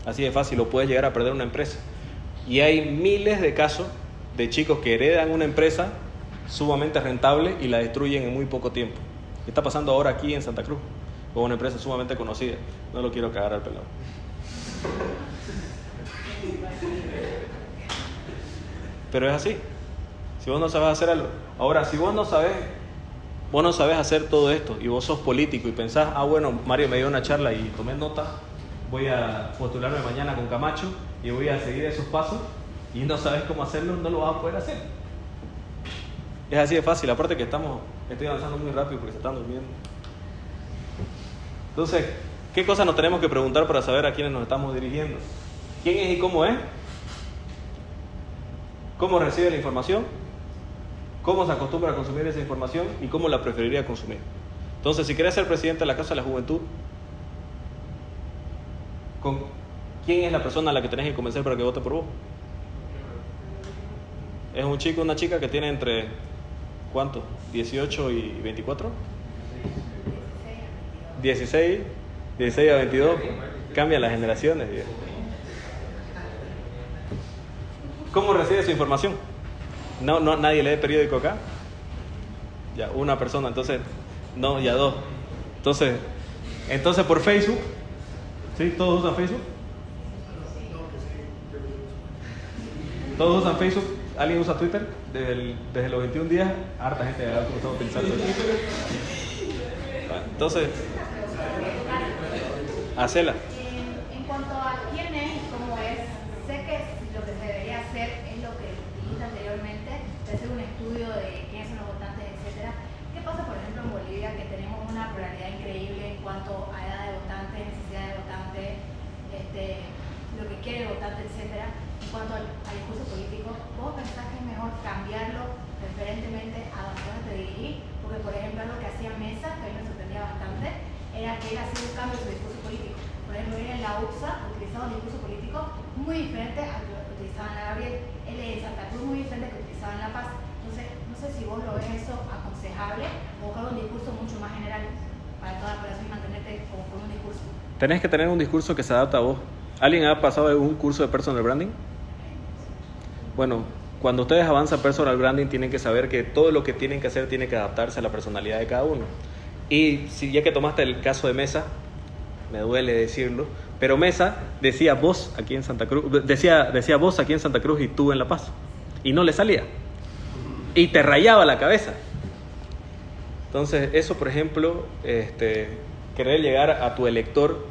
Así de fácil, lo puedes llegar a perder una empresa. Y hay miles de casos de chicos que heredan una empresa sumamente rentable y la destruyen en muy poco tiempo. ¿Qué está pasando ahora aquí en Santa Cruz? Con una empresa sumamente conocida. No lo quiero cagar al pelado. Pero es así. Si vos no sabes hacer algo. Ahora, si vos no sabes hacer todo esto y vos sos político y pensás, bueno, Mario me dio una charla y tomé nota, voy a postularme mañana con Camacho y voy a seguir esos pasos, y no sabes cómo hacerlo, no lo vas a poder hacer. Es así de fácil, aparte que estoy avanzando muy rápido porque se están durmiendo. Entonces, ¿qué cosas nos tenemos que preguntar para saber a quiénes nos estamos dirigiendo? ¿Quién es y cómo es? ¿Cómo recibe la información? ¿Cómo se acostumbra a consumir esa información? ¿Y cómo la preferiría consumir? Entonces, si querés ser presidente de la Casa de la Juventud, ¿quién es la persona a la que tenés que convencer para que vote por vos? ¿Es un chico o una chica que tiene entre, ¿cuánto? 18 y 24? 16 a 22. Cambian las generaciones. ¿Cómo recibe su información? No, nadie lee periódico acá. Ya, una persona, entonces, no, ya dos. Entonces por Facebook. ¿Sí? ¿Todos usan Facebook? ¿Todos usan Facebook? ¿Alguien usa Twitter? Desde los 21 días, harta gente ha comenzado a pensar. Entonces, hacela. En cuanto a quién es y cómo es, sé que lo que se debería hacer es lo que dijiste anteriormente, de hacer un estudio de quiénes son los votantes, etc. ¿Qué pasa, por ejemplo, en Bolivia, que tenemos una pluralidad increíble en cuanto a edad de votante, necesidad de votante, lo que quiere el votante, etc.? En cuanto al discurso político, ¿vos pensás que es mejor cambiarlo referentemente a dónde te dirigís? Porque, por ejemplo, algo que hacía Mesa, que a mí me sorprendía bastante, era que él hacía un cambio en su discurso político. Por ejemplo, él en la UPSA utilizaba un discurso político muy diferente al que utilizaba en la Gabriel. Él en Santa Cruz muy diferente al que utilizaba en La Paz. Entonces, no sé si vos lo ves eso aconsejable o buscar un discurso mucho más general para toda la población y mantenerte como con un discurso. Tenés que tener un discurso que se adapte a vos. ¿Alguien ha pasado un curso de personal branding? Bueno, cuando ustedes avanzan personal branding, tienen que saber que todo lo que tienen que hacer tiene que adaptarse a la personalidad de cada uno. Y si ya que tomaste el caso de Mesa, me duele decirlo, pero Mesa decía vos aquí en Santa Cruz, decía vos aquí en Santa Cruz y tú en La Paz, y no le salía, y te rayaba la cabeza. Entonces, eso, por ejemplo, querer llegar a tu elector,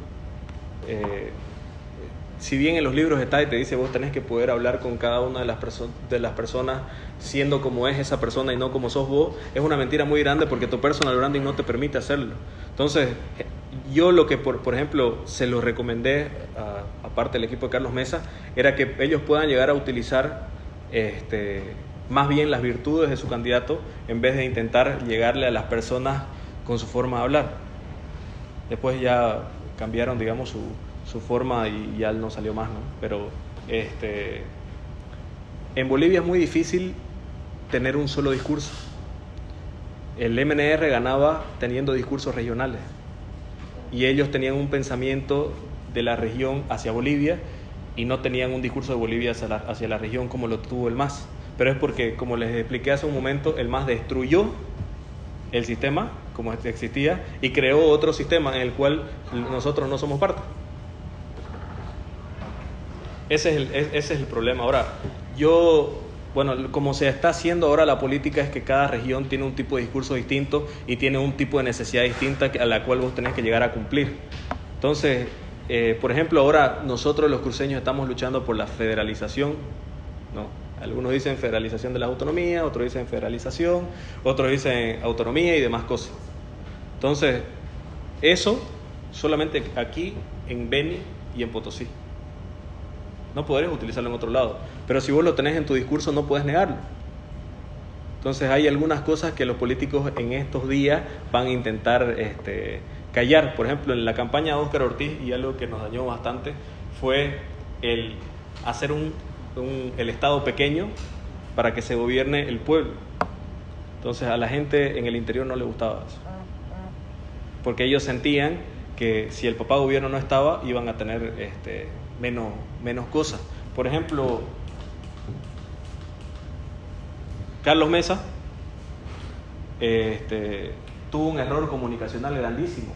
si bien en los libros está y te dice vos tenés que poder hablar con cada una de las personas siendo como es esa persona y no como sos vos, es una mentira muy grande porque tu personal branding no te permite hacerlo. Entonces, yo lo que, por ejemplo, se lo recomendé, aparte del equipo de Carlos Mesa, era que ellos puedan llegar a utilizar más bien las virtudes de su candidato en vez de intentar llegarle a las personas con su forma de hablar. Después ya cambiaron, digamos, su forma y ya no salió más, ¿no? Pero en Bolivia es muy difícil tener un solo discurso. El MNR ganaba teniendo discursos regionales y ellos tenían un pensamiento de la región hacia Bolivia y no tenían un discurso de Bolivia hacia la región como lo tuvo el MAS. Pero es porque, como les expliqué hace un momento, el MAS destruyó el sistema como existía y creó otro sistema en el cual nosotros no somos parte. Ese es el problema. Ahora, como se está haciendo ahora la política es que cada región tiene un tipo de discurso distinto y tiene un tipo de necesidad distinta a la cual vos tenés que llegar a cumplir. Entonces, por ejemplo, ahora nosotros los cruceños estamos luchando por la federalización, ¿no? Algunos dicen federalización de las autonomías, otros dicen federalización, otros dicen autonomía y demás cosas. Entonces, eso solamente aquí en Beni y en Potosí. No podrás utilizarlo en otro lado. Pero si vos lo tenés en tu discurso, no puedes negarlo. Entonces hay algunas cosas que los políticos en estos días van a intentar callar. Por ejemplo, en la campaña de Óscar Ortiz, y algo que nos dañó bastante, fue el hacer el Estado pequeño para que se gobierne el pueblo. Entonces a la gente en el interior no le gustaba eso. Porque ellos sentían que si el papá gobierno no estaba, iban a tener menos cosas. Por ejemplo, Carlos Mesa tuvo un error comunicacional grandísimo.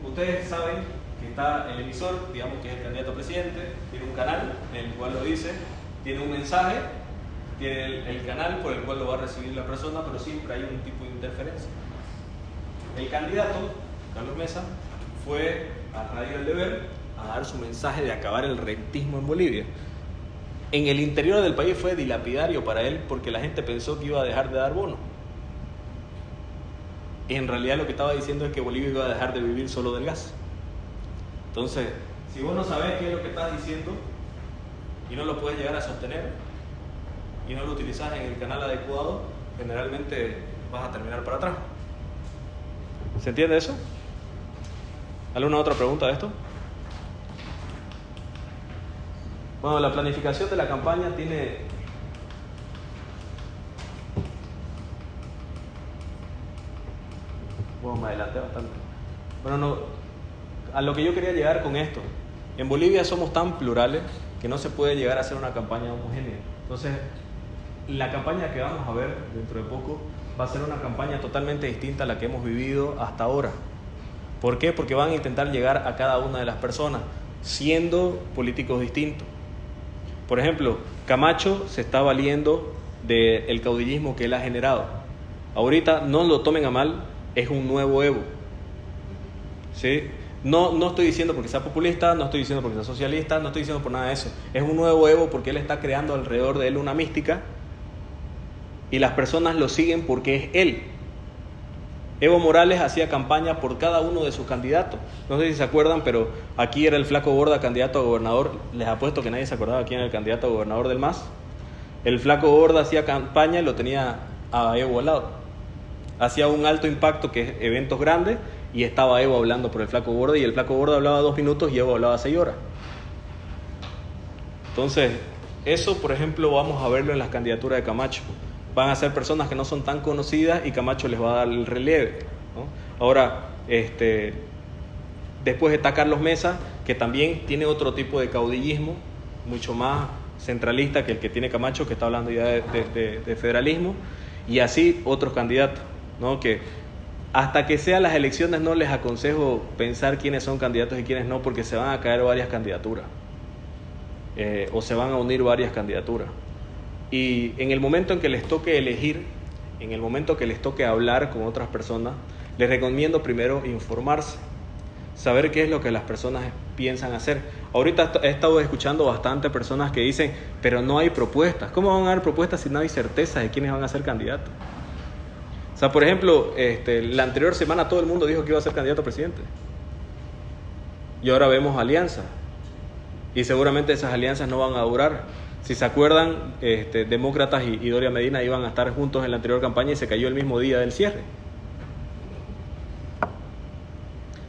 Ustedes saben que está el emisor, digamos que es el candidato a presidente, tiene un canal en el cual lo dice, tiene un mensaje, tiene el canal por el cual lo va a recibir la persona, pero siempre hay un tipo de interferencia. El candidato, Carlos Mesa, fue a Radio El Deber a dar su mensaje de acabar el rentismo en Bolivia. En el interior del país fue dilapidario para él porque la gente pensó que iba a dejar de dar bono. Y en realidad lo que estaba diciendo es que Bolivia iba a dejar de vivir solo del gas. Entonces, si vos no sabés qué es lo que estás diciendo y no lo puedes llegar a sostener y no lo utilizás en el canal adecuado, generalmente vas a terminar para atrás. ¿Se entiende eso? ¿Alguna otra pregunta de esto? Bueno, la planificación de la campaña tiene... Bueno, me adelanté bastante. Bueno, no, a lo que yo quería llegar con esto. En Bolivia somos tan plurales que no se puede llegar a hacer una campaña homogénea. Entonces, la campaña que vamos a ver dentro de poco va a ser una campaña totalmente distinta a la que hemos vivido hasta ahora. ¿Por qué? Porque van a intentar llegar a cada una de las personas, siendo políticos distintos. Por ejemplo, Camacho se está valiendo del caudillismo que él ha generado. Ahorita, no lo tomen a mal, es un nuevo Evo. ¿Sí? No estoy diciendo porque sea populista, no estoy diciendo porque sea socialista, no estoy diciendo por nada de eso. Es un nuevo Evo porque él está creando alrededor de él una mística y las personas lo siguen porque es él. Evo Morales hacía campaña por cada uno de sus candidatos. No sé si se acuerdan, pero aquí era el Flaco Borda candidato a gobernador. Les apuesto que nadie se acordaba quién era el candidato a gobernador del MAS. El Flaco Borda hacía campaña y lo tenía a Evo al lado. Hacía un alto impacto, que es eventos grandes, y estaba Evo hablando por el Flaco Borda, y el Flaco Borda hablaba 2 minutos y Evo hablaba 6 horas. Entonces, eso, por ejemplo, vamos a verlo en las candidaturas de Camacho. Van a ser personas que no son tan conocidas y Camacho les va a dar el relieve, ¿no? Ahora, después está Carlos Mesa, que también tiene otro tipo de caudillismo, mucho más centralista que el que tiene Camacho, que está hablando ya de federalismo, y así otros candidatos, ¿no? Que hasta que sean las elecciones no les aconsejo pensar quiénes son candidatos y quiénes no, porque se van a caer varias candidaturas, o se van a unir varias candidaturas. Y en el momento en que les toque elegir en el momento que les toque hablar con otras personas, les recomiendo primero informarse, saber qué es lo que las personas piensan hacer. Ahorita he estado escuchando bastante personas que dicen, pero no hay propuestas. ¿Cómo van a dar propuestas si no hay certeza de quiénes van a ser candidatos? O sea, por ejemplo, la anterior semana todo el mundo dijo que iba a ser candidato a presidente. Y ahora vemos alianzas. Y seguramente esas alianzas no van a durar. Si se acuerdan, Demócratas y Doria Medina iban a estar juntos en la anterior campaña y se cayó el mismo día del cierre.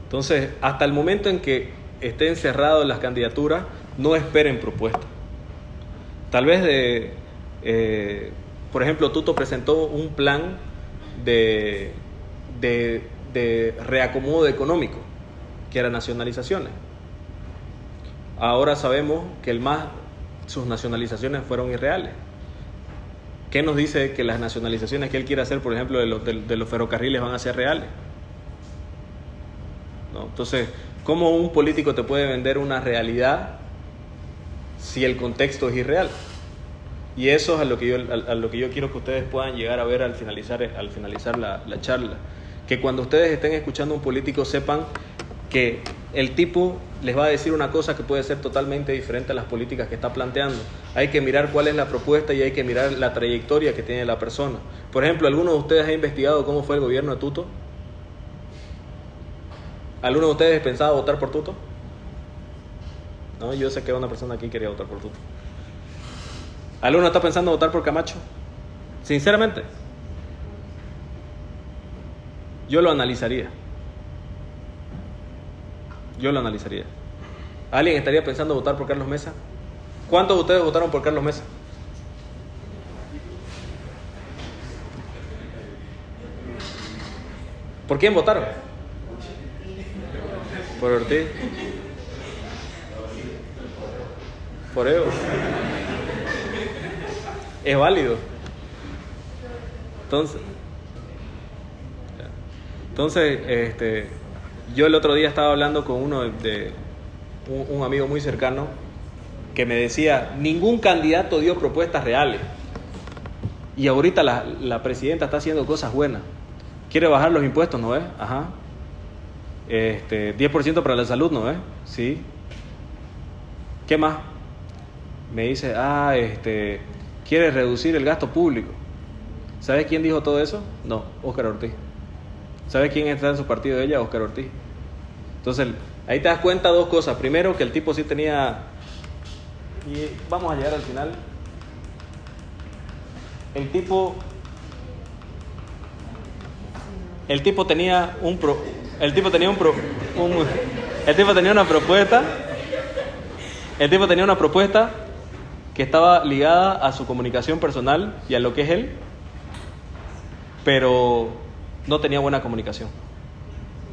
Entonces, hasta el momento en que estén cerradas las candidaturas, no esperen propuestas. Tal vez por ejemplo, Tuto presentó un plan de reacomodo económico, que eran nacionalizaciones. Ahora sabemos que sus nacionalizaciones fueron irreales. ¿Qué nos dice que las nacionalizaciones que él quiere hacer, por ejemplo, de los ferrocarriles van a ser reales? ¿No? Entonces, ¿cómo un político te puede vender una realidad si el contexto es irreal? Y eso es a lo que yo quiero que ustedes puedan llegar a ver al finalizar la charla. Que cuando ustedes estén escuchando a un político sepan que el tipo les va a decir una cosa que puede ser totalmente diferente a las políticas que está planteando. Hay que mirar cuál es la propuesta y hay que mirar la trayectoria que tiene la persona. Por ejemplo, ¿alguno de ustedes ha investigado cómo fue el gobierno de Tuto? ¿Alguno de ustedes pensaba votar por Tuto? No, yo sé que una persona aquí quería votar por Tuto. ¿Alguno está pensando votar por Camacho? Sinceramente, yo lo analizaría. ¿Alguien estaría pensando votar por Carlos Mesa? ¿Cuántos de ustedes votaron por Carlos Mesa? ¿Por quién votaron? Por Ortiz. Por Evo. Es válido. Entonces, yo el otro día estaba hablando con un amigo muy cercano que me decía, ningún candidato dio propuestas reales. Y ahorita la presidenta está haciendo cosas buenas. Quiere bajar los impuestos, ¿no ves? Ajá. 10% para la salud, ¿no ves? Sí. ¿Qué más? Me dice, quiere reducir el gasto público. ¿Sabes quién dijo todo eso? No, Óscar Ortiz. ¿Sabes quién está en su partido de ella? Óscar Ortiz. Entonces, ahí te das cuenta dos cosas. Primero, que el tipo sí tenía... Y vamos a llegar al final. El tipo tenía una propuesta que estaba ligada a su comunicación personal y a lo que es él, pero no tenía buena comunicación.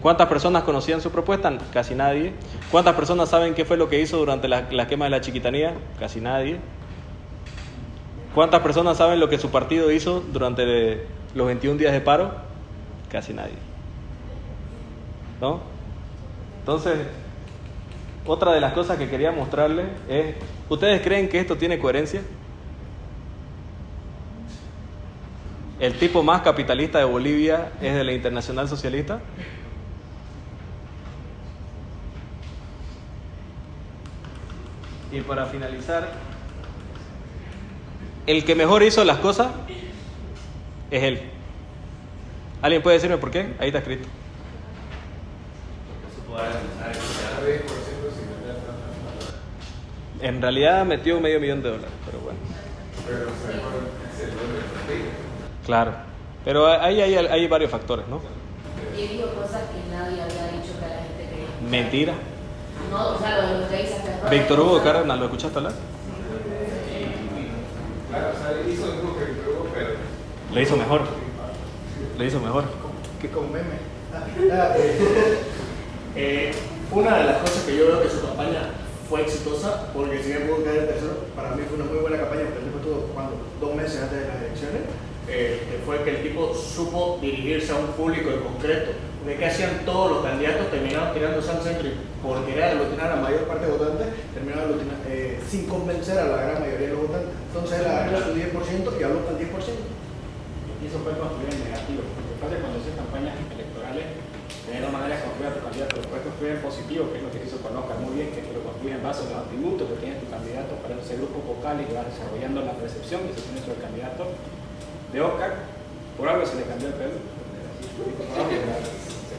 ¿Cuántas personas conocían su propuesta? Casi nadie. ¿Cuántas personas saben qué fue lo que hizo durante la quema de la Chiquitanía? Casi nadie. ¿Cuántas personas saben lo que su partido hizo durante los 21 días de paro? Casi nadie. ¿No? Entonces, otra de las cosas que quería mostrarles es, ¿ustedes creen que esto tiene coherencia? ¿El tipo más capitalista de Bolivia es de la Internacional Socialista? Y para finalizar, el que mejor hizo las cosas es él. ¿Alguien puede decirme por qué? Ahí está escrito. En realidad metió $500,000, pero bueno. Claro, pero ahí hay varios factores, ¿no? Y digo cosas que nadie había dicho que a la gente creía. Mentira. No, o sea, lo que dice hasta Víctor Hugo Cárdenas, ¿lo escuchaste hablar? Claro, o sea, hizo lo mismo que Víctor Hugo, pero... Le hizo mejor. Que con meme. Una de las cosas que yo veo que su campaña fue exitosa, porque si bien pudo quedar en tercero, para mí fue una muy buena campaña, porque el tipo estuvo 2 meses antes de las elecciones, fue que el tipo supo dirigirse a un público en concreto. De que hacían todos los candidatos, terminaban tirándose al centro y por querer aglutinar a la mayor parte de votantes, terminaban sin convencer a la gran mayoría de los votantes. Entonces él agarró su 10% y habló para el 10%. Y eso fue construir en negativo. Lo que pasa es que cuando haces campañas electorales, tenés dos maneras de construir a tu candidato. Lo puedes construir en positivo, que es lo que hizo con Oscar muy bien, que lo construye en base a los atributos que tiene tu candidato para ese grupo focal y que va desarrollando la percepción que se tiene sobre el candidato de Oscar. Por algo se le cambió el pelo, se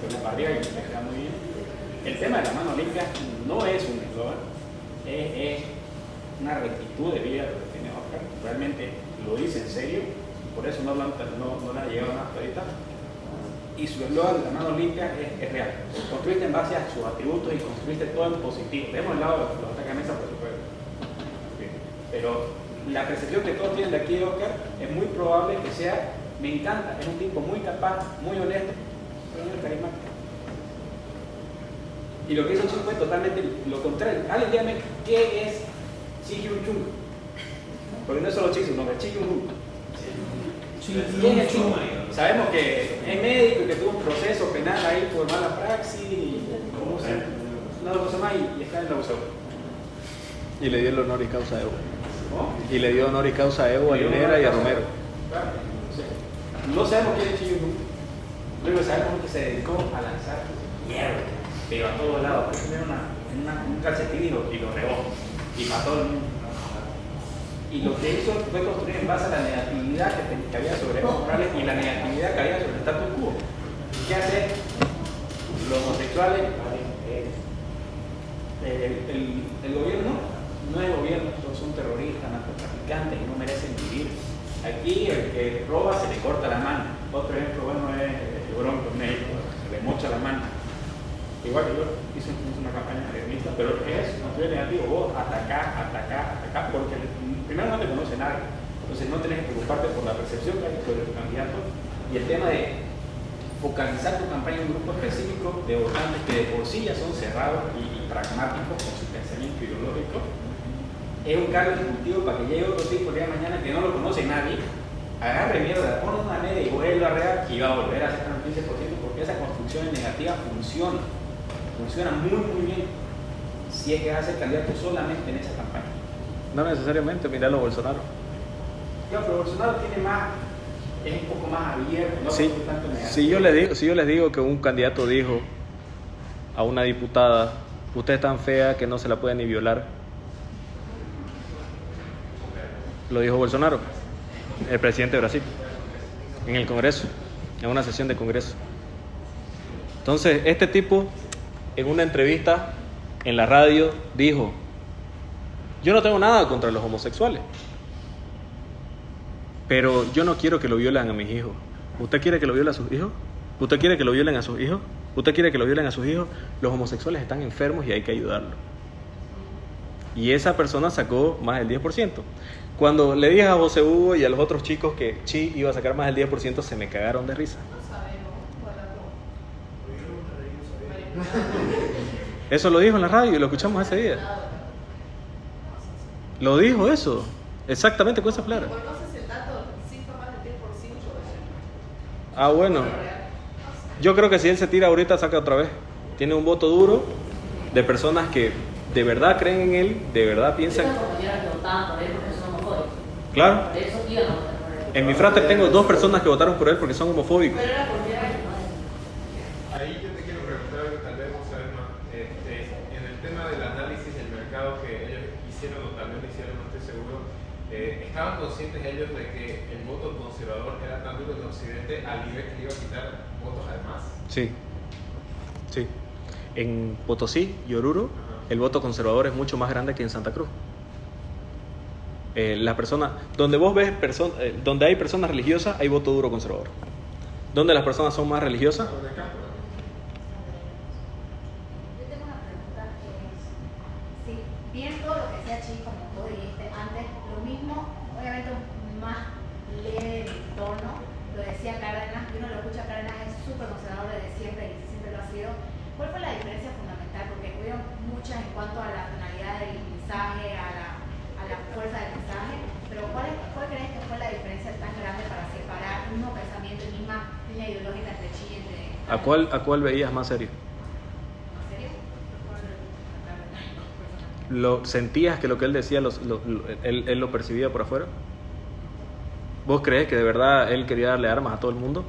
pone para arriba y le queda muy bien. El tema de la mano limpia no es un eslogan, es una rectitud de vida lo que tiene Oscar. Realmente lo dice en serio, por eso no le ha llegado nada hasta ahorita. Y su eslogan de la mano limpia es real. Construiste en base a sus atributos y construiste todo en positivo. Dejemos de lado los ataques a mesa, por supuesto. Pero la percepción que todos tienen de aquí de Oscar es muy probable que sea, me encanta, es un tipo muy capaz, muy honesto, pero no es carismático. Y lo que hizo Chi fue totalmente lo contrario. Alguien dígame, ¿qué es Chi Hyun Chung? Porque no es solo Chi, sino que es Chi Hyun ¿Quién es Chi? Sabemos que es médico y que tuvo un proceso penal ahí por mala praxis y no lo más y está en la UCO. Y le dio el honoris causa a Evo. ¿Cómo? Y le dio honoris causa a Evo, a Linera y a Romero. Claro. No sabemos quién es Chi Hyun. Luego sabemos que se dedicó a lanzar mierda, pero a todos lados. Pues tenía un calcetín y lo regó. Y mató al mundo. Y lo que hizo fue construir en base a la negatividad que había sobre Evo Morales y la negatividad que había sobre el status quo. ¿Qué hace? Los homosexuales, el gobierno no es gobierno, todos son terroristas, narcotraficantes y no merecen vivir. Aquí el que roba se le corta la mano. Otro ejemplo bueno es el Bronco en México, se le mocha la mano. Igual que yo hice una campaña feminista, pero es construir negativo, vos atacá, porque primero no te conoce nadie, entonces no tenés que preocuparte por la percepción que hay sobre tu candidato y el tema de focalizar tu campaña en un grupo específico de votantes que de por sí ya son cerrados y pragmáticos con su pensamiento ideológico, es un cargo ejecutivo para que llegue otro tipo el día de mañana que no lo conoce nadie, agarre mierda, pone una media y vuelva a real y va a volver a hacer un 15% porque esa construcción negativa funciona muy bien si es que va a ser candidato solamente en esa campaña. No necesariamente, miralo Bolsonaro. Claro, pero Bolsonaro tiene más, es un poco más abierto, no Sí, tanto negativo. si yo les digo que un candidato dijo a una diputada, usted es tan fea que no se la puede ni violar. Lo dijo Bolsonaro, el presidente de Brasil, en el Congreso, en una sesión de Congreso. Entonces, este tipo, en una entrevista en la radio, dijo: yo no tengo nada contra los homosexuales, pero yo no quiero que lo violen a mis hijos. ¿Usted quiere que lo violen a sus hijos? ¿Usted quiere que lo violen a sus hijos? ¿Usted quiere que lo violen a sus hijos? Los homosexuales están enfermos y hay que ayudarlos. Y esa persona sacó más del 10%. Cuando le dije a José Hugo y a los otros chicos que Chi iba a sacar más del 10%, se me cagaron de risa. Eso lo dijo en la radio y lo escuchamos ese día. Lo dijo eso, exactamente con esa palabra. Ah, bueno. Yo creo que si él se tira ahorita, saca otra vez. Tiene un voto duro de personas que de verdad creen en él, de verdad piensan. Claro. En mi frate tengo 2 personas que votaron por él porque son homofóbicos. Ahí yo te quiero preguntar, tal vez vos sabes más, en el tema del análisis del mercado que ellos hicieron o también lo hicieron, no estoy seguro, ¿estaban conscientes ellos de que el voto conservador era tan duro en Occidente al nivel que iba a quitar votos además? Sí, sí. En Potosí y Oruro, el voto conservador es mucho más grande que en Santa Cruz. La persona, donde vos ves donde hay personas religiosas, hay voto duro conservador. Donde las personas son más religiosas. Yo tengo una pregunta que es, si bien todo lo que sea Chi, como tú dijiste antes, lo mismo, obviamente más leve en el tono, lo decía Cárdenas, y uno lo escucha a Cárdenas, es súper conservador desde siempre y siempre lo ha sido. ¿Cuál fue la diferencia fundamental? Porque hubieron muchas en cuanto a la tonalidad del mensaje, a la fuerza del mensaje, pero ¿cuál crees que fue la diferencia tan grande para separar un mismo pensamiento y misma línea ideológica entre Chi y entre... ¿A cuál veías más serio? ¿En serio? ¿Sentías que lo que él decía él lo percibía por afuera? ¿Vos crees que de verdad él quería darle armas a todo el mundo?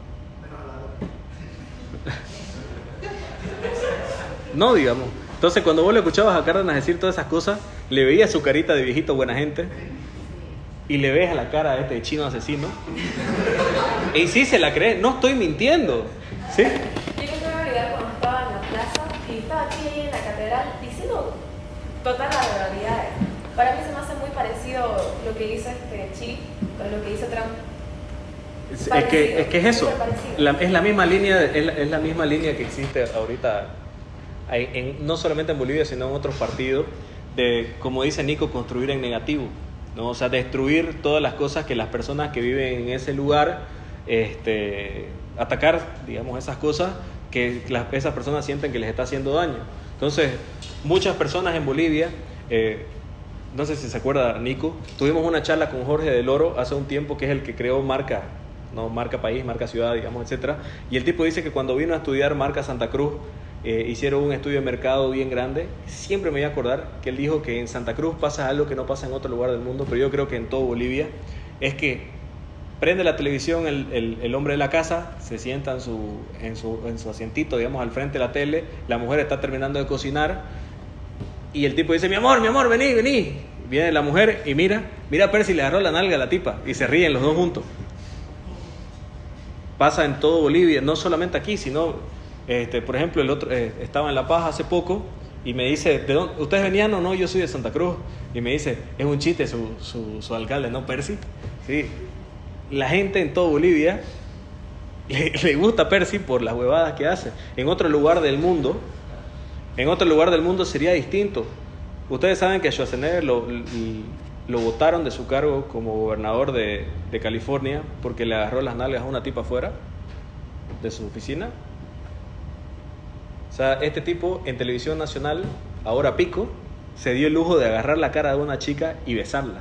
No, digamos. Entonces, cuando vos le escuchabas a Cárdenas decir todas esas cosas, le veías su carita de viejito buena gente y le ves a la cara de este chino asesino. Y sí se la cree, no estoy mintiendo. ¿Sí? Yo no me voy a olvidar cuando estaba en la plaza y estaba aquí en la catedral diciendo total barbaridades. Para mí se me hace muy parecido lo que hizo Xi con lo que hizo Trump. Es que es eso. Súper parecido. Es la misma línea, es la misma línea que existe ahorita, no solamente en Bolivia, sino en otros partidos, de, como dice Nico, construir en negativo, ¿no? O sea, destruir todas las cosas que las personas que viven en ese lugar, atacar, digamos, esas cosas que esas personas sienten que les está haciendo daño. Entonces, muchas personas en Bolivia, no sé si se acuerda Nico, tuvimos una charla con Jorge del Oro hace un tiempo, que es el que creó Marca, ¿no? Marca País, Marca Ciudad, digamos, etcétera. Y el tipo dice que cuando vino a estudiar Marca Santa Cruz, hicieron un estudio de mercado bien grande. Siempre me voy a acordar que él dijo que en Santa Cruz pasa algo que no pasa en otro lugar del mundo, pero yo creo que en todo Bolivia, es que prende la televisión el hombre de la casa, se sienta en su asientito, digamos, al frente de la tele, la mujer está terminando de cocinar y el tipo dice, mi amor, vení. Viene la mujer y mira a Percy, le agarró la nalga a la tipa y se ríen los dos juntos. Pasa en todo Bolivia, no solamente aquí, sino, por ejemplo, el otro estaba en La Paz hace poco y me dice, ¿de dónde? ¿Ustedes venían o no? Yo soy de Santa Cruz. Y me dice, es un chiste su alcalde, ¿no, Percy? Sí. La gente en todo Bolivia le gusta Percy por las huevadas que hace. En otro lugar del mundo sería distinto. Ustedes saben que a Schwarzenegger lo botaron de su cargo como gobernador de California porque le agarró las nalgas a una tipa afuera de su oficina. O sea, este tipo en televisión nacional, ahora pico, se dio el lujo de agarrar la cara de una chica y besarla.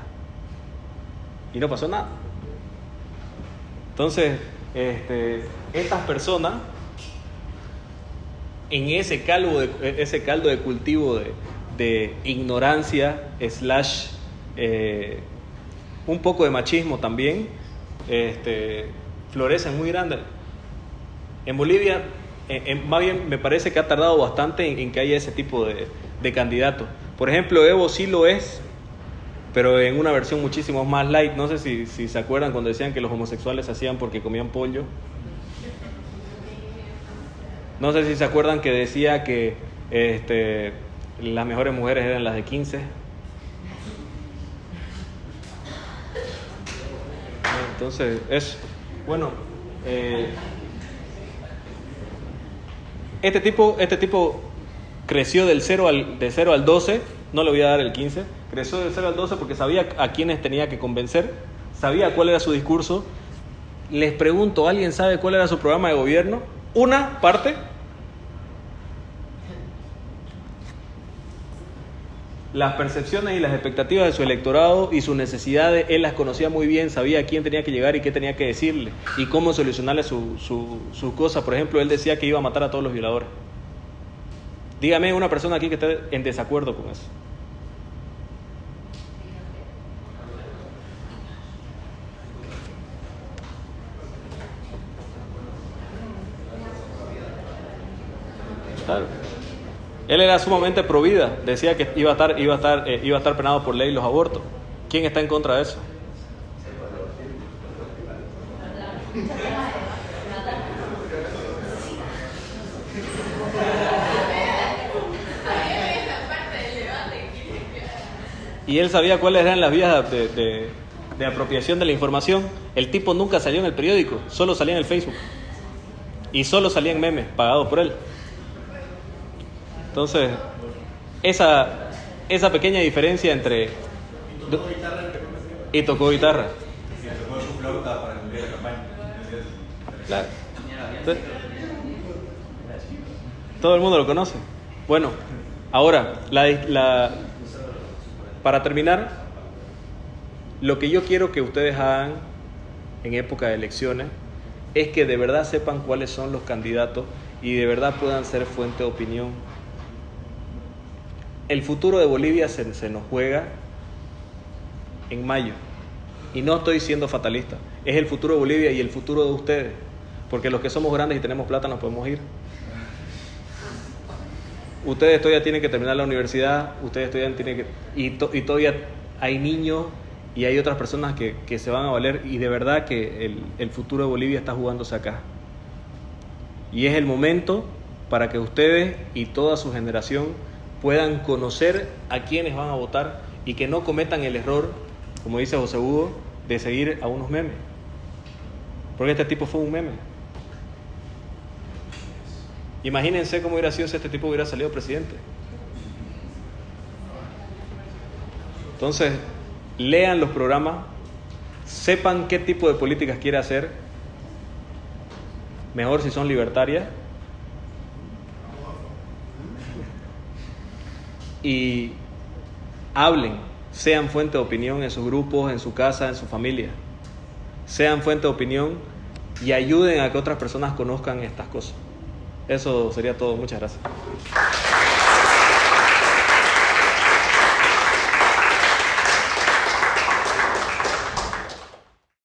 Y no pasó nada. Entonces, estas personas, en ese caldo de cultivo de ignorancia / un poco de machismo también, florecen muy grandes. En Bolivia, más bien me parece que ha tardado bastante en que haya ese tipo de candidatos. Por ejemplo, Evo sí lo es, pero en una versión muchísimo más light. No sé si se acuerdan cuando decían que los homosexuales se hacían porque comían pollo. No sé si se acuerdan que decía que las mejores mujeres eran las de 15. Entonces, eso. Bueno, este tipo creció de 0 al 12, no le voy a dar el 15, creció del 0 al 12 porque sabía a quiénes tenía que convencer, sabía cuál era su discurso. Les pregunto, ¿alguien sabe cuál era su programa de gobierno? Una parte. Las percepciones y las expectativas de su electorado y sus necesidades, él las conocía muy bien, sabía a quién tenía que llegar y qué tenía que decirle y cómo solucionarle su cosa. Por ejemplo, él decía que iba a matar a todos los violadores. Dígame una persona aquí que esté en desacuerdo con eso. Claro. Él era sumamente pro vida, decía que iba a estar penado por ley los abortos. ¿Quién está en contra de eso? Y él sabía cuáles eran las vías de apropiación de la información. El tipo nunca salió en el periódico, solo salía en el Facebook. Y solo salía en memes, pagados por él. Entonces, esa pequeña diferencia entre... Y tocó guitarra. Y tocó su flauta para el día de la campaña. Claro. Entonces, todo el mundo lo conoce. Bueno, ahora, para terminar, lo que yo quiero que ustedes hagan en época de elecciones es que de verdad sepan cuáles son los candidatos y de verdad puedan ser fuente de opinión. El futuro de Bolivia se nos juega en mayo. Y no estoy siendo fatalista. es el futuro de Bolivia y el futuro de ustedes. Porque los que somos grandes y tenemos plata nos podemos ir. Ustedes todavía tienen que terminar la universidad, ustedes todavía tienen que... Y todavía hay niños y hay otras personas que se van a valer, y de verdad que el futuro de Bolivia está jugándose acá. Y es el momento para que ustedes y toda su generación puedan conocer a quienes van a votar y que no cometan el error, como dice José Hugo, de seguir a unos memes. Porque este tipo fue un meme. Imagínense cómo hubiera sido si este tipo hubiera salido presidente. Entonces, lean los programas, sepan qué tipo de políticas quiere hacer, mejor si son libertarias, y hablen, sean fuente de opinión en sus grupos, en su casa, en su familia. Sean fuente de opinión y ayuden a que otras personas conozcan estas cosas. Eso sería todo. Muchas gracias.